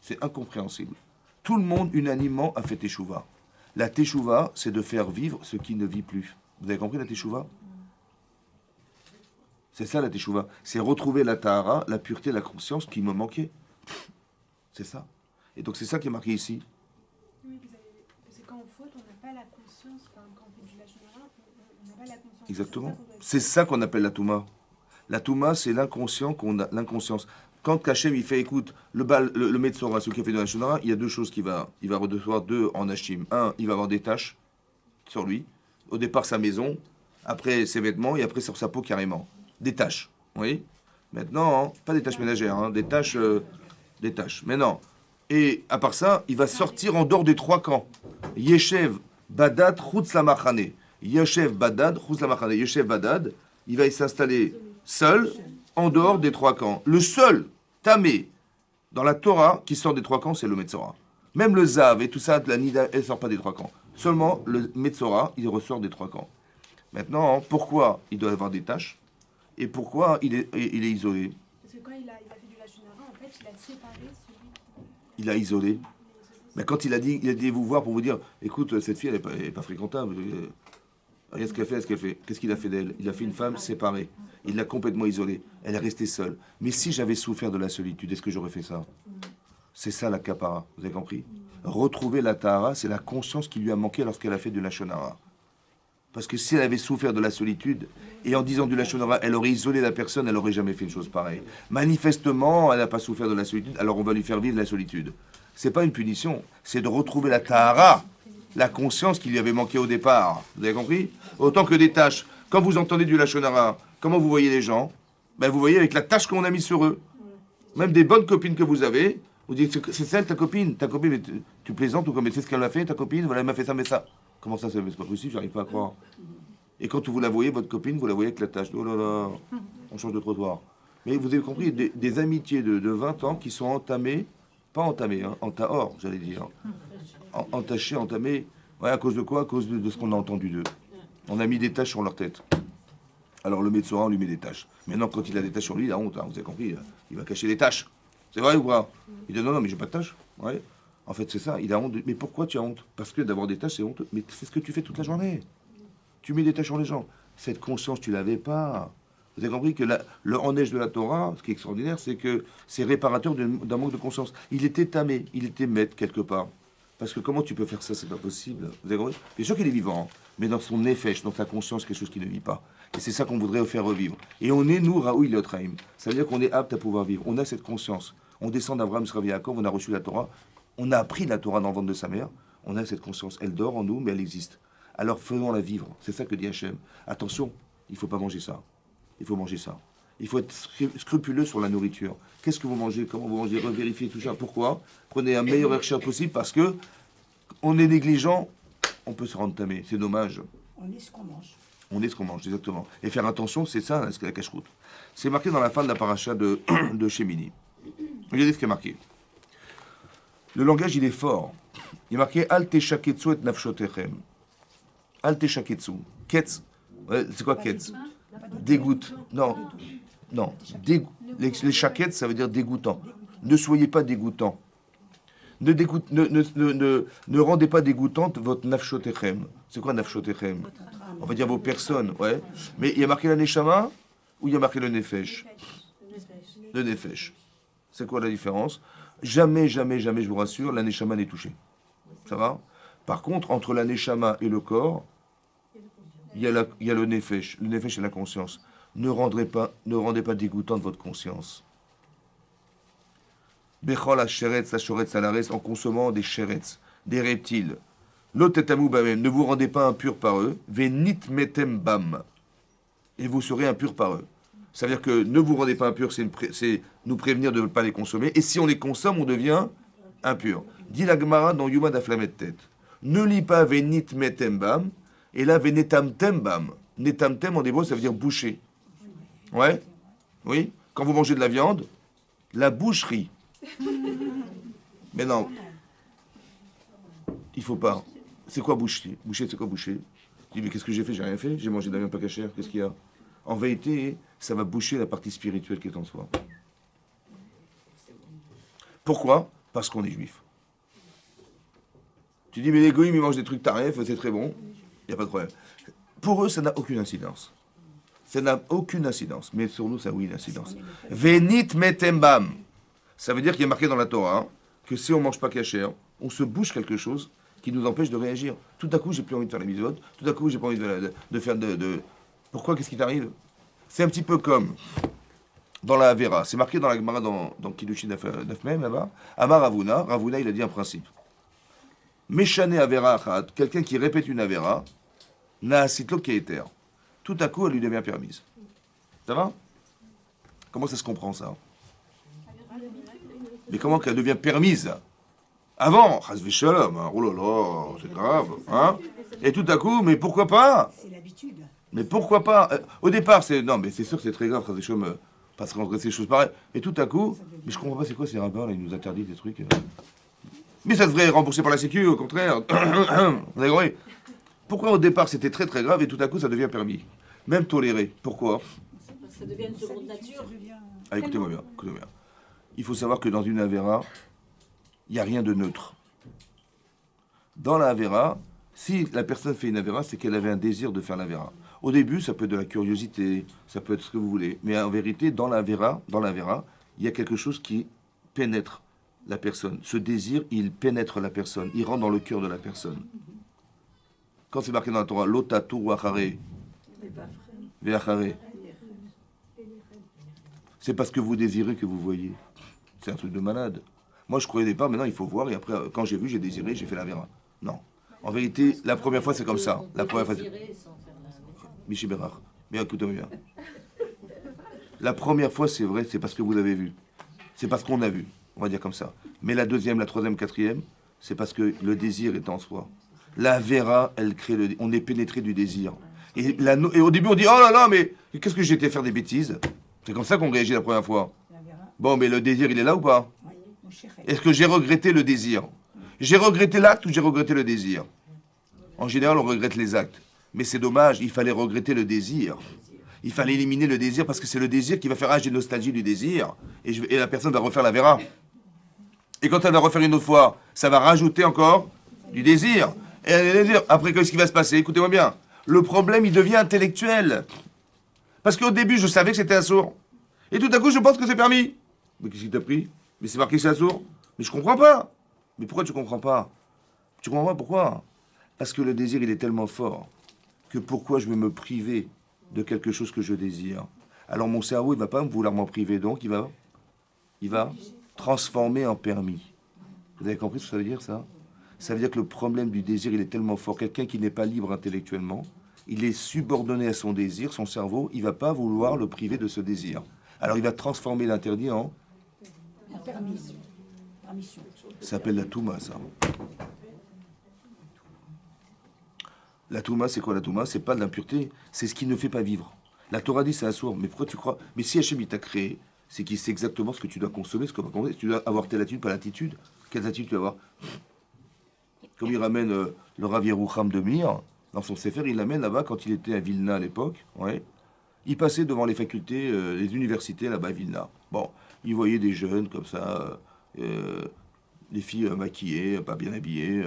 C'est incompréhensible. Tout le monde unanimement a fait teshuva. La teshuva, c'est de faire vivre ce qui ne vit plus. Vous avez compris la teshuva? C'est ça la teshuva. C'est retrouver la tahara, la pureté, la conscience qui me manquait. C'est ça. Et donc c'est ça qui est marqué ici. Oui, parce que quand on faute, on n'a pas la conscience. Enfin, quand on fait du lâche on n'a pas la conscience. Exactement. C'est ça qu'on appelle la touma. La touma, c'est l'inconscient qu'on a, l'inconscience. Quand Kachem, il fait, écoute, le Metzora, celui qui a fait de la Shonara, il y a deux choses il va recevoir deux en Hashim. Un, il va avoir des taches sur lui. Au départ, sa maison, après ses vêtements, et après sur sa peau carrément. Des taches, oui. Maintenant, hein, pas des taches ménagères, hein, des taches. Mais non. Et à part ça, il va sortir en dehors des trois camps. Yeshev, Badad, Chutz Lamachane. Yeshev, Badad, Chutz Lamachane. Yeshev, Badad, il va s'installer seul en dehors des trois camps. Le seul tamé dans la Torah qui sort des trois camps, c'est le Metzora. Même le Zav et tout ça, la Nida, elle ne sort pas des trois camps. Seulement le Metzora, il ressort des trois camps. Maintenant, pourquoi il doit avoir des tâches et pourquoi il est isolé? Parce que quand il a fait du lâche en fait, il a séparé celui. Il a isolé. Mais quand il a dit vous voir pour vous dire, écoute, cette fille, elle n'est pas fréquentable. Regarde ce qu'elle fait. Qu'est-ce qu'il a fait d'elle? Il a fait une femme séparée. Il l'a complètement isolée. Elle est restée seule. Mais si j'avais souffert de la solitude, est-ce que j'aurais fait ça? C'est ça la kapara. Vous avez compris? Retrouver la tahara, c'est la conscience qui lui a manqué lorsqu'elle a fait du lachonara. Parce que si elle avait souffert de la solitude, et en disant du lachonara, elle aurait isolé la personne, elle n'aurait jamais fait une chose pareille. Manifestement, elle n'a pas souffert de la solitude, alors on va lui faire vivre la solitude. C'est pas une punition, c'est de retrouver la tahara, la conscience qui lui avait manqué au départ. Vous avez compris? Autant que des tâches. Quand vous entendez du lachonara, comment vous voyez les gens? Ben vous voyez avec la tâche qu'on a mise sur eux. Même des bonnes copines que vous avez, vous dites, c'est celle ta copine, mais tu plaisantes ou quoi? Mais c'est ce qu'elle a fait, ta copine? Voilà, elle m'a fait ça, mais ça. Comment ça, c'est pas possible, j'arrive pas à croire. Et quand vous la voyez, votre copine, vous la voyez avec la tâche. Oh là là, on change de trottoir. Mais vous avez compris, des amitiés de 20 ans qui sont entamées, pas entamées, hein, en tahor, j'allais dire. Entachées, entamées. Ouais, à cause de quoi? À cause de ce qu'on a entendu d'eux. On a mis des taches sur leur tête. Alors le Metzora, on lui met des taches. Maintenant, quand il a des taches sur lui, il a honte, hein, vous avez compris, il va cacher les taches. C'est vrai ou pas? Il dit non, mais j'ai pas de taches. Ouais. En fait, c'est ça, il a honte. Mais pourquoi tu as honte? Parce que d'avoir des taches, c'est honteux. Mais c'est ce que tu fais toute la journée. Tu mets des taches sur les gens. Cette conscience, tu l'avais pas. Vous avez compris que le en-neige de la Torah, ce qui est extraordinaire, c'est que c'est réparateur d'un manque de conscience. Il était tamé, il était maître quelque part. Parce que comment tu peux faire ça? C'est pas possible. Vous avez compris? Bien sûr qu'il est vivant, hein, mais dans son nefesh, dans sa conscience, quelque chose qui ne vit pas. Et c'est ça qu'on voudrait faire revivre. Et on est, nous, Raoui Leotraim. Ça veut dire qu'on est apte à pouvoir vivre. On a cette conscience. On descend d'Abraham, Sravi Yaakov, on a reçu la Torah. On a appris la Torah dans le ventre de sa mère. On a cette conscience. Elle dort en nous, mais elle existe. Alors faisons-la vivre. C'est ça que dit Hachem. Attention, il ne faut pas manger ça. Il faut manger ça. Il faut être scrupuleux sur la nourriture. Qu'est-ce que vous mangez? Comment vous mangez? Revérifiez tout ça. Pourquoi? Prenez un meilleur recherche possible parce que on est négligent, on peut se rendre tamé. C'est dommage. On est ce qu'on mange. On est ce qu'on mange, exactement. Et faire attention, c'est ça, c'est la cache-route. C'est marqué dans la fin de la paracha de Shemini. Regardez ce qui est marqué. Le langage, il est fort. Il est marqué Al teshaketsu et nafshotechem. Al teshaketsu. Ketz. C'est quoi ketz? Dégoûte. Non. Non. Les shakets, ça veut dire dégoûtant. Ne soyez pas dégoûtant. Ne rendez pas dégoûtante votre nafshotechem. C'est quoi nafshotechem? On va dire vos personnes, ouais. Mais il y a marqué la neshama ou il y a marqué le nefesh? Le nefesh. C'est quoi la différence? Jamais, jamais, jamais, je vous rassure, la neshama n'est touchée. Ça va? Par contre, entre la neshama et le corps, il y a le nefesh. Le nefesh, c'est la conscience. Ne rendez pas dégoûtante votre conscience. Bechol ha-sheretz, ha-shoretz, ha-laretz, en consommant des sheretz, des reptiles. L'otetamou bamem, ne vous rendez pas impur par eux. Venit metem bam. Et vous serez impur par eux. Ça veut dire que ne vous rendez pas impur, c'est nous prévenir de ne pas les consommer. Et si on les consomme, on devient impur. Dit la Gemara dans Yuma d'Aflamet Tête. Ne lis pas venit metem bam. Et là, venetamtem bam. Netamtem en hébreu, ça veut dire boucher. Ouais? Oui? Quand vous mangez de la viande, La boucherie. Mais non, il faut pas. C'est quoi boucher? Boucher, c'est quoi boucher? Tu dis, mais qu'est-ce que j'ai fait? J'ai rien fait. J'ai mangé de la viande pas cachère. Qu'est-ce qu'il y a? En vérité, ça va boucher la partie spirituelle qui est en soi. Pourquoi? Parce qu'on est juif. Tu dis, mais les goïms, ils mangent des trucs tarifs, c'est très bon. Il n'y a pas de problème. Pour eux, ça n'a aucune incidence. Ça n'a aucune incidence. Mais sur nous, ça a oui une incidence. Venit metembam. Ça veut dire qu'il y a marqué dans la Torah hein, que si on ne mange pas cachère, on se bouge quelque chose qui nous empêche de réagir. Tout à coup, j'ai plus envie de faire la mitzvot. Tout à coup, j'ai pas envie de faire de... Pourquoi? Qu'est-ce qui t'arrive? C'est un petit peu comme dans la Avera. C'est marqué dans la Gemara dans Kiddushin 9 même là-bas. Amar Ravuna. Ravuna, il a dit un principe. Meshane Avera Achat. Quelqu'un qui répète une Avera, Naasitlo Keeter. Tout à coup, elle lui devient permise. Ça va? Comment ça se comprend ça? Mais comment qu'elle devient permise? Avant, Chazvé Shalom, hein, oh là là, c'est grave. Hein? Et tout à coup, mais pourquoi pas? C'est l'habitude. Mais pourquoi pas? Au départ, c'est. Non, mais c'est sûr que c'est très grave, Chazvé Shalom, parce qu'on ces choses pareilles. Et tout à coup, mais je comprends pas, c'est quoi ces rabbins, là, ils nous interdisent des trucs. Mais ça devrait être remboursé par la Sécu, au contraire. Vous avez compris? Pourquoi au départ c'était très très grave et tout à coup ça devient permis? Même toléré. Pourquoi? Ça devient une seconde nature. Ah, écoutez-moi bien, écoutez-moi bien. Il faut savoir que dans une Avera, il n'y a rien de neutre. Dans la Avera, si la personne fait une Avera, c'est qu'elle avait un désir de faire l'Avera. Au début, ça peut être de la curiosité, ça peut être ce que vous voulez. Mais en vérité, dans l'Avera, il y a quelque chose qui pénètre la personne. Ce désir, il pénètre la personne. Il rentre dans le cœur de la personne. Quand c'est marqué dans la Torah, l'otatu wachare, ve'achare, c'est parce que vous désirez que vous voyez. C'est un truc de malade. Moi, je croyais pas, maintenant il faut voir, et après, quand j'ai vu, j'ai désiré, j'ai fait la vera. Non. En vérité, la première fois, c'est comme ça. La première fois, Michi Bérard. Mais écoutez-moi bien. La première fois, c'est vrai, c'est parce que vous l'avez vu. C'est parce qu'on a vu. On va dire comme ça. Mais la deuxième, la troisième, quatrième, c'est parce que le désir est en soi. La vera, elle crée le... On est pénétré du désir. Et au début, on dit, oh là là, mais qu'est-ce que j'ai été faire des bêtises? C'est comme ça qu'on réagit la première fois. Bon, mais le désir, il est là ou pas? Est-ce que j'ai regretté le désir? J'ai regretté l'acte ou j'ai regretté le désir? En général, on regrette les actes. Mais c'est dommage, il fallait regretter le désir. Il fallait éliminer le désir parce que c'est le désir qui va faire j'ai nostalgie du désir. Et la personne va refaire la vera. Et quand elle va refaire une autre fois, ça va rajouter encore du désir. Et le désir, après, qu'est-ce qui va se passer? Écoutez-moi bien. Le problème, il devient intellectuel. Parce qu'au début, je savais que c'était un sourd. Et tout à coup, je pense que c'est permis. Mais qu'est-ce qui t'a pris? Mais c'est marqué que c'est un sourd. Mais je comprends pas. Mais pourquoi tu comprends pas? Tu comprends pas pourquoi? Parce que le désir, il est tellement fort que pourquoi je vais me priver de quelque chose que je désire? Alors mon cerveau, il va pas vouloir m'en priver, donc il va transformer en permis. Vous avez compris ce que ça veut dire, ça? Ça veut dire que le problème du désir, il est tellement fort. Quelqu'un qui n'est pas libre intellectuellement, il est subordonné à son désir, son cerveau, il va pas vouloir le priver de ce désir. Alors il va transformer l'interdit en... Permission. Ça s'appelle la Touma, ça. La Touma, c'est quoi la Touma? C'est pas de l'impureté, c'est ce qui ne fait pas vivre. La Torah dit c'est un sourd, mais pourquoi tu crois? Mais si Hachem il t'a créé, c'est qu'il sait exactement ce que tu dois consommer, ce que tu dois consommer. Tu dois avoir telle attitude, pas l'attitude. Quelle attitude tu dois avoir? Comme il ramène le Rav Yerucham de Mir, dans son Sefer, il l'amène là-bas quand il était à Vilna à l'époque. Ouais. Il passait devant les facultés, les universités là-bas à Vilna. Bon, il voyait des jeunes comme ça, des filles maquillées, pas bien habillées,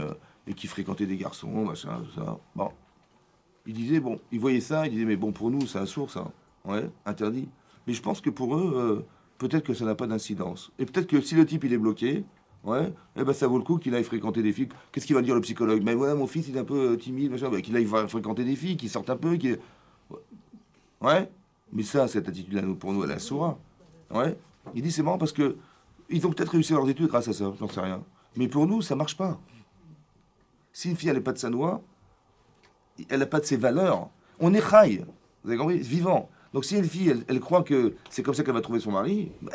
et qui fréquentaient des garçons, machin, tout ça. Bon. Il disait, bon, il voyait ça, il disait, mais bon, pour nous, c'est un sourd, ça. Ouais, interdit. Mais je pense que pour eux, peut-être que ça n'a pas d'incidence. Et peut-être que si le type, il est bloqué, ouais, eh ben ça vaut le coup qu'il aille fréquenter des filles. Qu'est-ce qu'il va dire le psychologue? Mais voilà, mon fils, il est un peu timide, machin. Ben, qu'il aille fréquenter des filles, qu'il sorte un peu, qu'il... Ouais. Mais ça, cette attitude-là, pour nous, elle est un sourd. Ouais. Il dit, c'est marrant parce que ils ont peut-être réussi leurs études grâce à ça, j'en sais rien. Mais pour nous, ça marche pas. Si une fille, elle n'a pas de sa noix, elle n'a pas de ses valeurs. On est chaï, vous avez compris, vivant. Donc si une fille, elle croit que c'est comme ça qu'elle va trouver son mari, ben,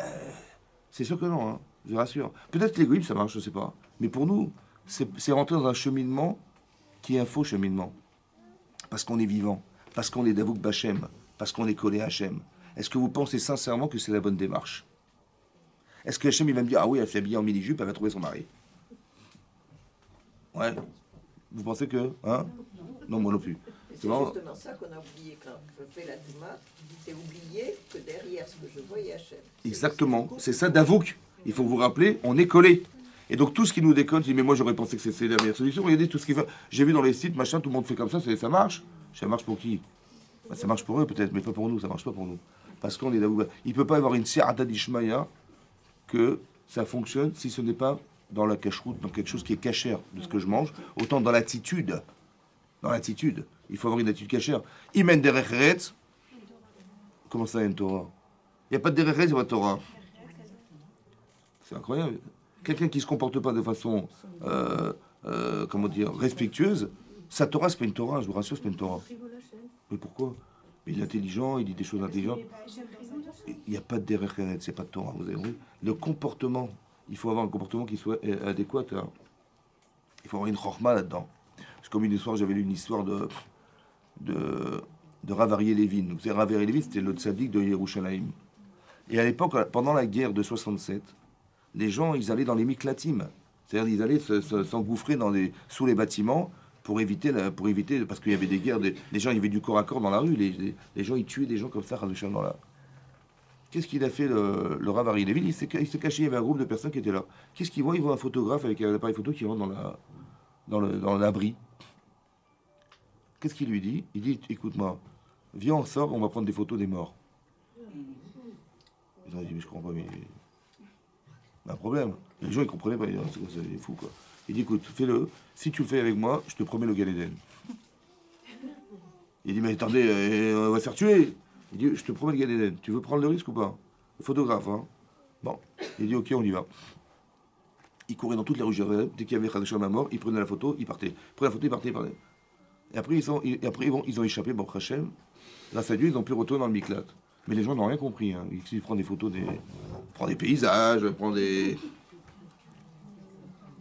c'est sûr que non, hein, je vous rassure. Peut-être que l'égoïsme, ça marche, je ne sais pas. Mais pour nous, c'est rentrer dans un cheminement qui est un faux cheminement. Parce qu'on est vivant, parce qu'on est Davouk Bachem, parce qu'on est collé à Hachem. Est-ce que vous pensez sincèrement que c'est la bonne démarche? Est-ce que Hachem, il va me dire, ah oui, elle s'est habillée en mini-jupe, elle va trouver son mari? Ouais. Vous pensez que... Hein? Non, moi non plus. C'est justement ça qu'on a oublié quand je fais la Touma, c'est oublier que derrière ce que je vois, il y a Hachem. Exactement. C'est ça, Davouk. Il faut vous rappeler, on est collé. Et donc tout ce qui nous déconne, je dis, mais moi j'aurais pensé que c'est la meilleure solution. Regardez tout ce qui va. J'ai vu dans les sites, machin, tout le monde fait comme ça marche. Ça marche pour qui? Bah, ça marche pour eux peut-être, mais pas pour nous, ça marche pas pour nous. Parce qu'on est Davouk. Il ne peut pas y avoir une Sirata d'Ishmaïa que ça fonctionne si ce n'est pas dans la cache-route, dans quelque chose qui est cachère de ce que je mange, autant dans l'attitude. Dans l'attitude. Il faut avoir une attitude cachère. Imen derecheret. Comment ça, une Torah? Il n'y a pas de derecheret, c'est pas de Torah. C'est incroyable. Quelqu'un qui ne se comporte pas de façon, comment dire, respectueuse, sa Torah, c'est pas une Torah, je vous rassure, c'est pas une Torah. Mais pourquoi? Il est intelligent, il dit des choses intelligentes. Il n'y a pas de derecheret, c'est pas de Torah, vous avez compris? Le comportement, il faut avoir un comportement qui soit adéquat. Hein. Il faut avoir une chorma là-dedans. C'est comme une histoire, j'avais lu une histoire de Rav Aryeh Levin. Vous savez, Rav Aryeh Levin, c'était le tzaddik de Yerushalayim. Et à l'époque, pendant la guerre de 67, les gens, ils allaient dans les miklatim. C'est-à-dire, ils allaient s'engouffrer sous les bâtiments pour éviter, parce qu'il y avait des guerres, les gens, il y avait du corps à corps dans la rue. Les gens, ils tuaient des gens comme ça, dans là. Qu'est-ce qu'il a fait, le Rav Aryeh Levin? Il s'est caché, il y avait un groupe de personnes qui étaient là. Qu'est-ce qu'il voit? Il voit un photographe avec un appareil photo qui rentre dans l'abri. Qu'est-ce qu'il lui dit? Il dit, écoute-moi, viens, on sort, on va prendre des photos des morts. Ils ont dit, mais je comprends pas, mais... un problème. Les gens, ils comprenaient pas, ils disaient, c'est fou, quoi. Il dit, écoute, fais-le, si tu le fais avec moi, je te promets le Gan Eden. Il dit, mais attendez, on va se faire tuer. Il dit, je te promets le Gan Eden. Tu veux prendre le risque ou pas? Le photographe, hein. Bon. Il dit, ok, on y va. Il courait dans toutes les rues de Jérusalem. Dès qu'il y avait Khadasham à mort, il prenait la photo, il partait. Il prenait la photo, il partait, il partait. Et après, ils ont échappé, bon, Hachem. Grâce à Dieu, ils ont pu retourner dans le Miklat. Mais les gens n'ont rien compris. Hein. Ils prennent des photos, prend des paysages, prend des...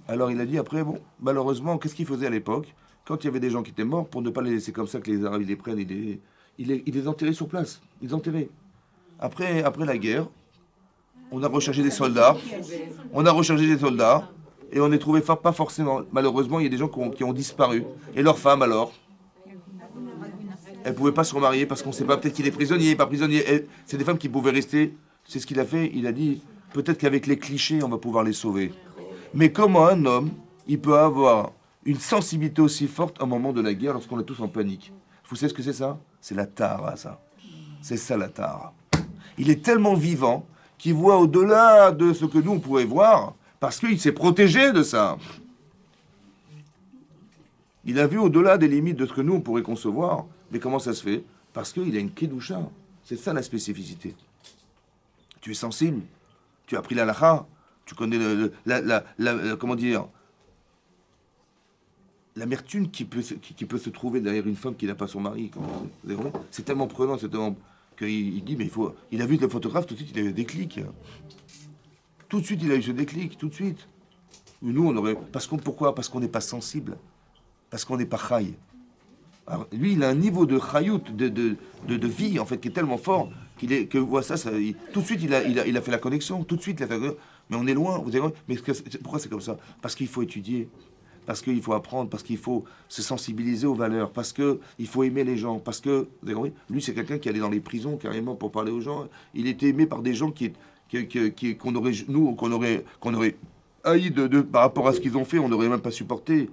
Alors il a dit après, bon, malheureusement, qu'est-ce qu'ils faisaient à l'époque? Quand il y avait des gens qui étaient morts, pour ne pas les laisser comme ça, que les Arabes ils les prennent, ils les enterraient sur place. Ils les enterraient. Après la guerre, on a recherché des soldats. Et on ne les trouvait pas forcément. Malheureusement, il y a des gens qui ont disparu. Et leurs femmes, alors? Elles ne pouvaient pas se remarier parce qu'on ne sait pas, peut-être qu'il est prisonnier, pas prisonnier. C'est des femmes qui pouvaient rester. C'est ce qu'il a fait. Il a dit, peut-être qu'avec les clichés, on va pouvoir les sauver. Mais comment un homme, il peut avoir une sensibilité aussi forte à un moment de la guerre lorsqu'on est tous en panique? Vous savez ce que c'est ça? C'est la tara, ça. C'est ça, la tara. Il est tellement vivant qu'il voit au-delà de ce que nous, on pourrait voir, parce qu'il s'est protégé de ça. Il a vu au-delà des limites de ce que nous, on pourrait concevoir. Mais comment ça se fait? Parce qu'il a une kedusha. C'est ça la spécificité. Tu es sensible. Tu as appris la lacha. Tu connais comment dire, l'amertume qui peut se trouver derrière une femme qui n'a pas son mari. C'est tellement prenant, c'est tellement... qu'il dit, mais il a vu le photographe, tout de suite, il a eu un déclic. Tout de suite, il a eu ce déclic, tout de suite. Nous, on aurait... Pourquoi? Parce qu'on n'est pas sensible. Parce qu'on n'est pas chaï. Alors, lui, il a un niveau de chayout, de vie, en fait, qui est tellement fort que voit ça, tout de suite, il a fait la connexion. Tout de suite, il a fait... Mais on est loin. Vous avez... Mais pourquoi c'est comme ça? Parce qu'il faut étudier. Parce qu'il faut apprendre, parce qu'il faut se sensibiliser aux valeurs, parce qu'il faut aimer les gens, parce que, vous avez compris, lui c'est quelqu'un qui allait dans les prisons carrément pour parler aux gens. Il était aimé par des gens qu'on aurait haï par rapport à ce qu'ils ont fait, on n'aurait même pas supporté.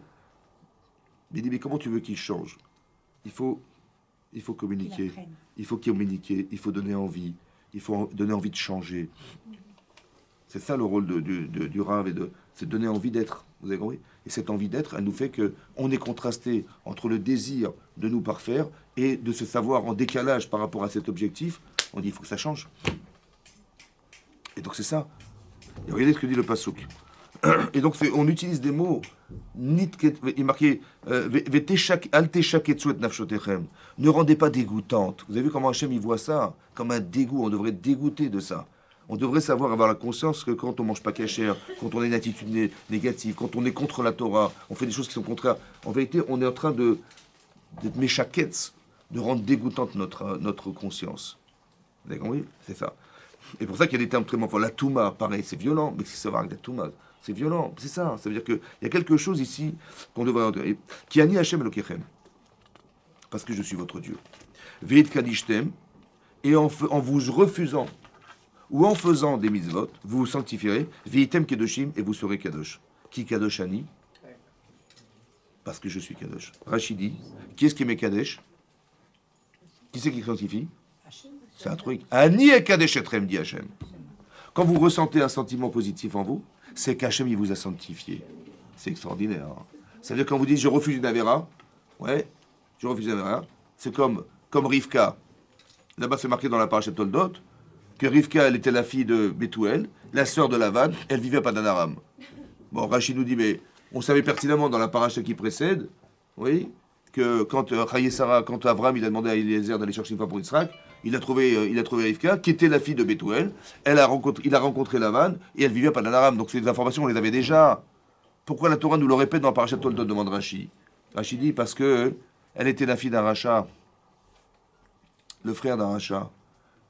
Mais il dit, mais comment tu veux qu'ils changent? Il faut communiquer, il faut communiquer, il faut donner envie, il faut donner envie de changer. C'est ça le rôle du Rav, c'est de donner envie d'être. Vous avez compris? Et cette envie d'être, elle nous fait qu'on est contrasté entre le désir de nous parfaire et de se savoir en décalage par rapport à cet objectif. On dit, il faut que ça change. Et donc c'est ça. Et regardez ce que dit le Passouk. Et donc on utilise des mots. Il est marqué ne rendez pas dégoûtante. Vous avez vu comment Hachem il voit ça? Comme un dégoût. On devrait être dégoûté de ça. On devrait savoir avoir la conscience que quand on mange pas cachère, quand on a une attitude négative, quand on est contre la Torah, on fait des choses qui sont contraires. En vérité, on est en train d'être méchaquetz, de rendre dégoûtante notre conscience. Vous avez compris? C'est ça. Et pour ça qu'il y a des termes très forts. La Touma, pareil, c'est violent. Mais c'est savoir avec la Touma, c'est violent. C'est ça. Ça veut dire qu'il y a quelque chose ici qu'on devrait entendre. Qui a ni Hachem Elokechem. Parce que je suis votre Dieu. Veit Kadishtem. Et en vous refusant, ou en faisant des mitzvot, vous vous sanctifierez. Veitem Kedoshim, et vous serez Kadosh. Qui Kadosh Ani? Parce que je suis Kadosh. Rachidi, qui est-ce qui met Kadesh? Qui c'est qui sanctifie? C'est un truc. Ani et Kadesh Etrem, dit Hachem. Quand vous ressentez un sentiment positif en vous, c'est qu'Hachem, il vous a sanctifié. C'est extraordinaire. Hein. Ça veut dire quand vous dites je refuse une Avera, ouais, je refuse une Avera, c'est comme Rivka. Là-bas, c'est marqué dans la parashat Toldot que Rivka, elle était la fille de Bethuel, la sœur de Lavan, elle vivait à Padan Aram. Bon, Rachid nous dit, mais on savait pertinemment dans la parashat qui précède, oui, que quand Sarah, quand Avram il a demandé à Eliezer d'aller chercher une femme pour Israël, il a trouvé Rivka, qui était la fille de Bethuel. Il a rencontré Lavan et elle vivait à Padan Aram. Donc ces informations, on les avait déjà. Pourquoi la Torah nous le répète dans Parashat Toldot, demande Rashi. Rashi dit parce que elle était la fille d'un rachat, le frère d'un rachat.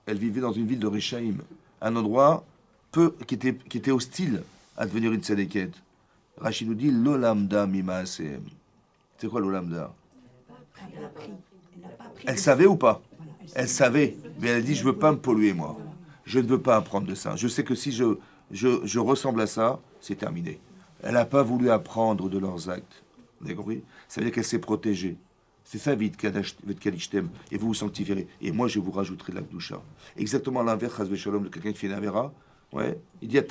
Elle vivait dans une ville de Réchaïm, un endroit qui était hostile à devenir une tzedeket. Rashi nous dit l'olamda mimaasem. C'est quoi l'olamda? Elle savait ou pas? Elle savait, mais elle a dit je veux pas me polluer moi. Je ne veux pas apprendre de ça. Je sais que si je ressemble à ça, c'est terminé. Elle n'a pas voulu apprendre de leurs actes. Vous avez compris? Ça veut dire qu'elle s'est protégée. C'est ça, vite kadishtem, et vous vous sanctifierez. Et moi, je vous rajouterai de la kdusha. Exactement l'inverse, chas v'shalom, de quelqu'un qui fait une avera. Ouais. Il dit je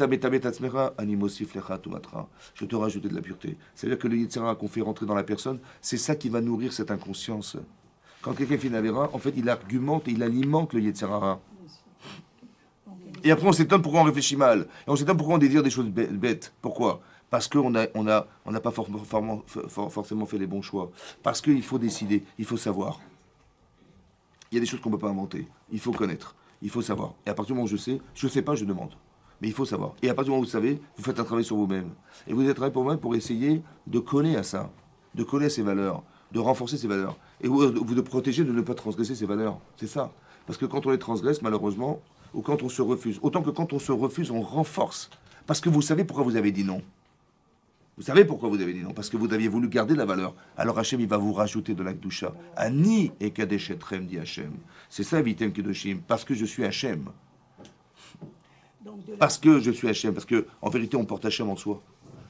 te rajouter de la pureté. C'est-à-dire que le Yetzirah qu'on fait rentrer dans la personne, c'est ça qui va nourrir cette inconscience. Quand quelqu'un fait une avera, en fait, il argumente et il alimente le Yetzirah. Et après, on s'étonne pourquoi on réfléchit mal. Et on s'étonne pourquoi on désire des choses bêtes. Pourquoi? Parce qu'on n'a pas forcément fait les bons choix. Parce qu'il faut décider, il faut savoir. Il y a des choses qu'on ne peut pas inventer. Il faut connaître, il faut savoir. Et à partir du moment où je ne sais pas, je demande. Mais il faut savoir. Et à partir du moment où vous savez, vous faites un travail sur vous-même. Et vous faites un travail pour vous-même pour essayer de coller à ça, de coller à ces valeurs, de renforcer ces valeurs. Et vous de protéger, de ne pas transgresser ces valeurs. C'est ça. Parce que quand on les transgresse, malheureusement, ou quand on se refuse, autant que quand on se refuse, on renforce. Parce que vous savez pourquoi vous avez dit non. Vous savez pourquoi vous avez dit non? Parce que vous aviez voulu garder la valeur. Alors Hachem, il va vous rajouter de la Kdusha. Ani et Kadesh Etrem, dit Hachem. C'est ça, Vitem Kedoshim. Parce que je suis Hachem. Parce que je suis Hachem. Parce que, en vérité, on porte Hachem en soi.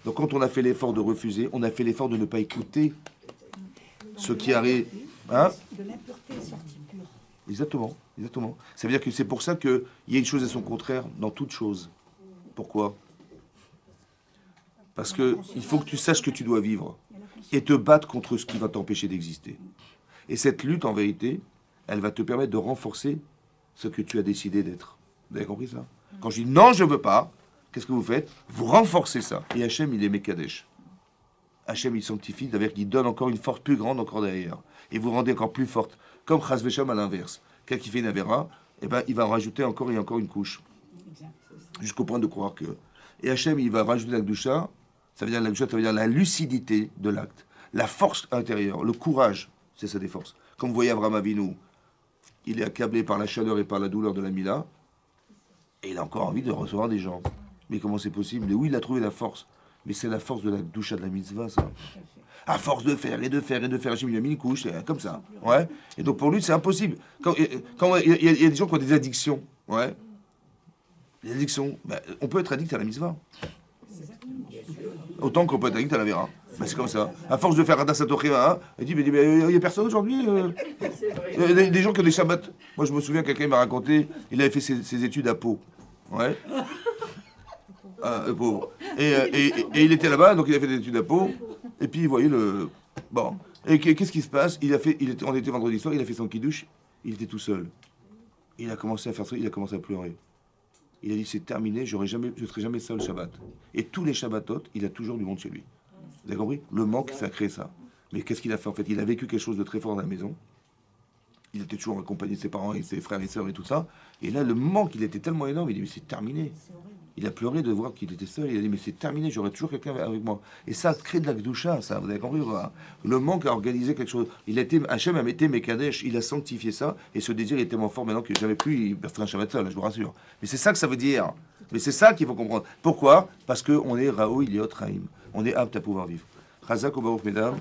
Donc quand on a fait l'effort de refuser, on a fait l'effort de ne pas écouter ce qui arrive. Hein? De l'impureté sortie pure. Exactement, exactement. Ça veut dire que c'est pour ça qu'il y a une chose et son contraire dans toute chose. Pourquoi? Parce qu'il faut que tu saches que tu dois vivre et te battre contre ce qui va t'empêcher d'exister. Et cette lutte, en vérité, elle va te permettre de renforcer ce que tu as décidé d'être. Vous avez compris ça? Quand je dis non, je ne veux pas, qu'est-ce que vous faites? Vous renforcez ça. Et Hachem, il est Mekadesh. Hachem, il sanctifie, c'est-à-dire qu'il donne encore une force plus grande encore derrière. Et vous rendez encore plus forte. Comme Chas Vesham à l'inverse. Quelqu'un qui fait une Avera, eh ben, il va en rajouter encore et encore une couche. Jusqu'au point de croire que... Et Hachem, il va rajouter la Kdusha. Ça veut dire la Kdusha, ça veut dire la lucidité de l'acte. La force intérieure, le courage, c'est ça des forces. Comme vous voyez Avraham Avinu, il est accablé par la chaleur et par la douleur de la Mila. Et il a encore envie de recevoir des gens. Mais comment c'est possible? Et oui, il a trouvé la force. Mais c'est la force de la Kdusha de la mitzvah, ça. À force de faire et de faire et de faire, Hachem, il a mis une couche, comme ça. Ouais. Et donc pour lui, c'est impossible. Quand il y a des gens qui ont des addictions. Ouais. Les addictions. Ben, on peut être addict à la mitzvah. Autant qu'on peut être addict à la vera. Ben, c'est comme ça. À force de faire Hadas Atochima, il dit, mais il n'y a personne aujourd'hui. Des gens qui ont des shabbats. Moi, je me souviens, quelqu'un m'a raconté, il avait fait ses études à Pau. Ouais. Pauvre. Et il était là-bas, donc il a fait des études à Pau. Et puis, vous voyez le... Bon. Et qu'est-ce qui se passe? On était vendredi soir, il a fait son kidouche, il était tout seul. Il a commencé à faire ça, il a commencé à pleurer. Il a dit, c'est terminé, je ne serai jamais seul Shabbat. Et tous les Shabbatot, il a toujours du monde chez lui. Vous avez compris? Le manque, ça a créé ça. Mais qu'est-ce qu'il a fait en fait? Il a vécu quelque chose de très fort dans la maison. Il était toujours accompagné de ses parents et ses frères et sœurs et tout ça. Et là, le manque, il était tellement énorme, il dit, mais c'est terminé. Il a pleuré de voir qu'il était seul. Il a dit, mais c'est terminé, j'aurai toujours quelqu'un avec moi. Et ça crée de la Gdoucha, ça, vous avez compris quoi. Le manque a organisé quelque chose. Hachem a été Mekadesh, il a sanctifié ça, et ce désir est tellement fort maintenant que jamais plus il ferait un Shabbat seul, je vous rassure. Mais c'est ça que ça veut dire. Mais c'est ça qu'il faut comprendre. Pourquoi? Parce qu'on est Raoui Liot Raïm. On est apte à pouvoir vivre. Chazak ou Baruch, mesdames.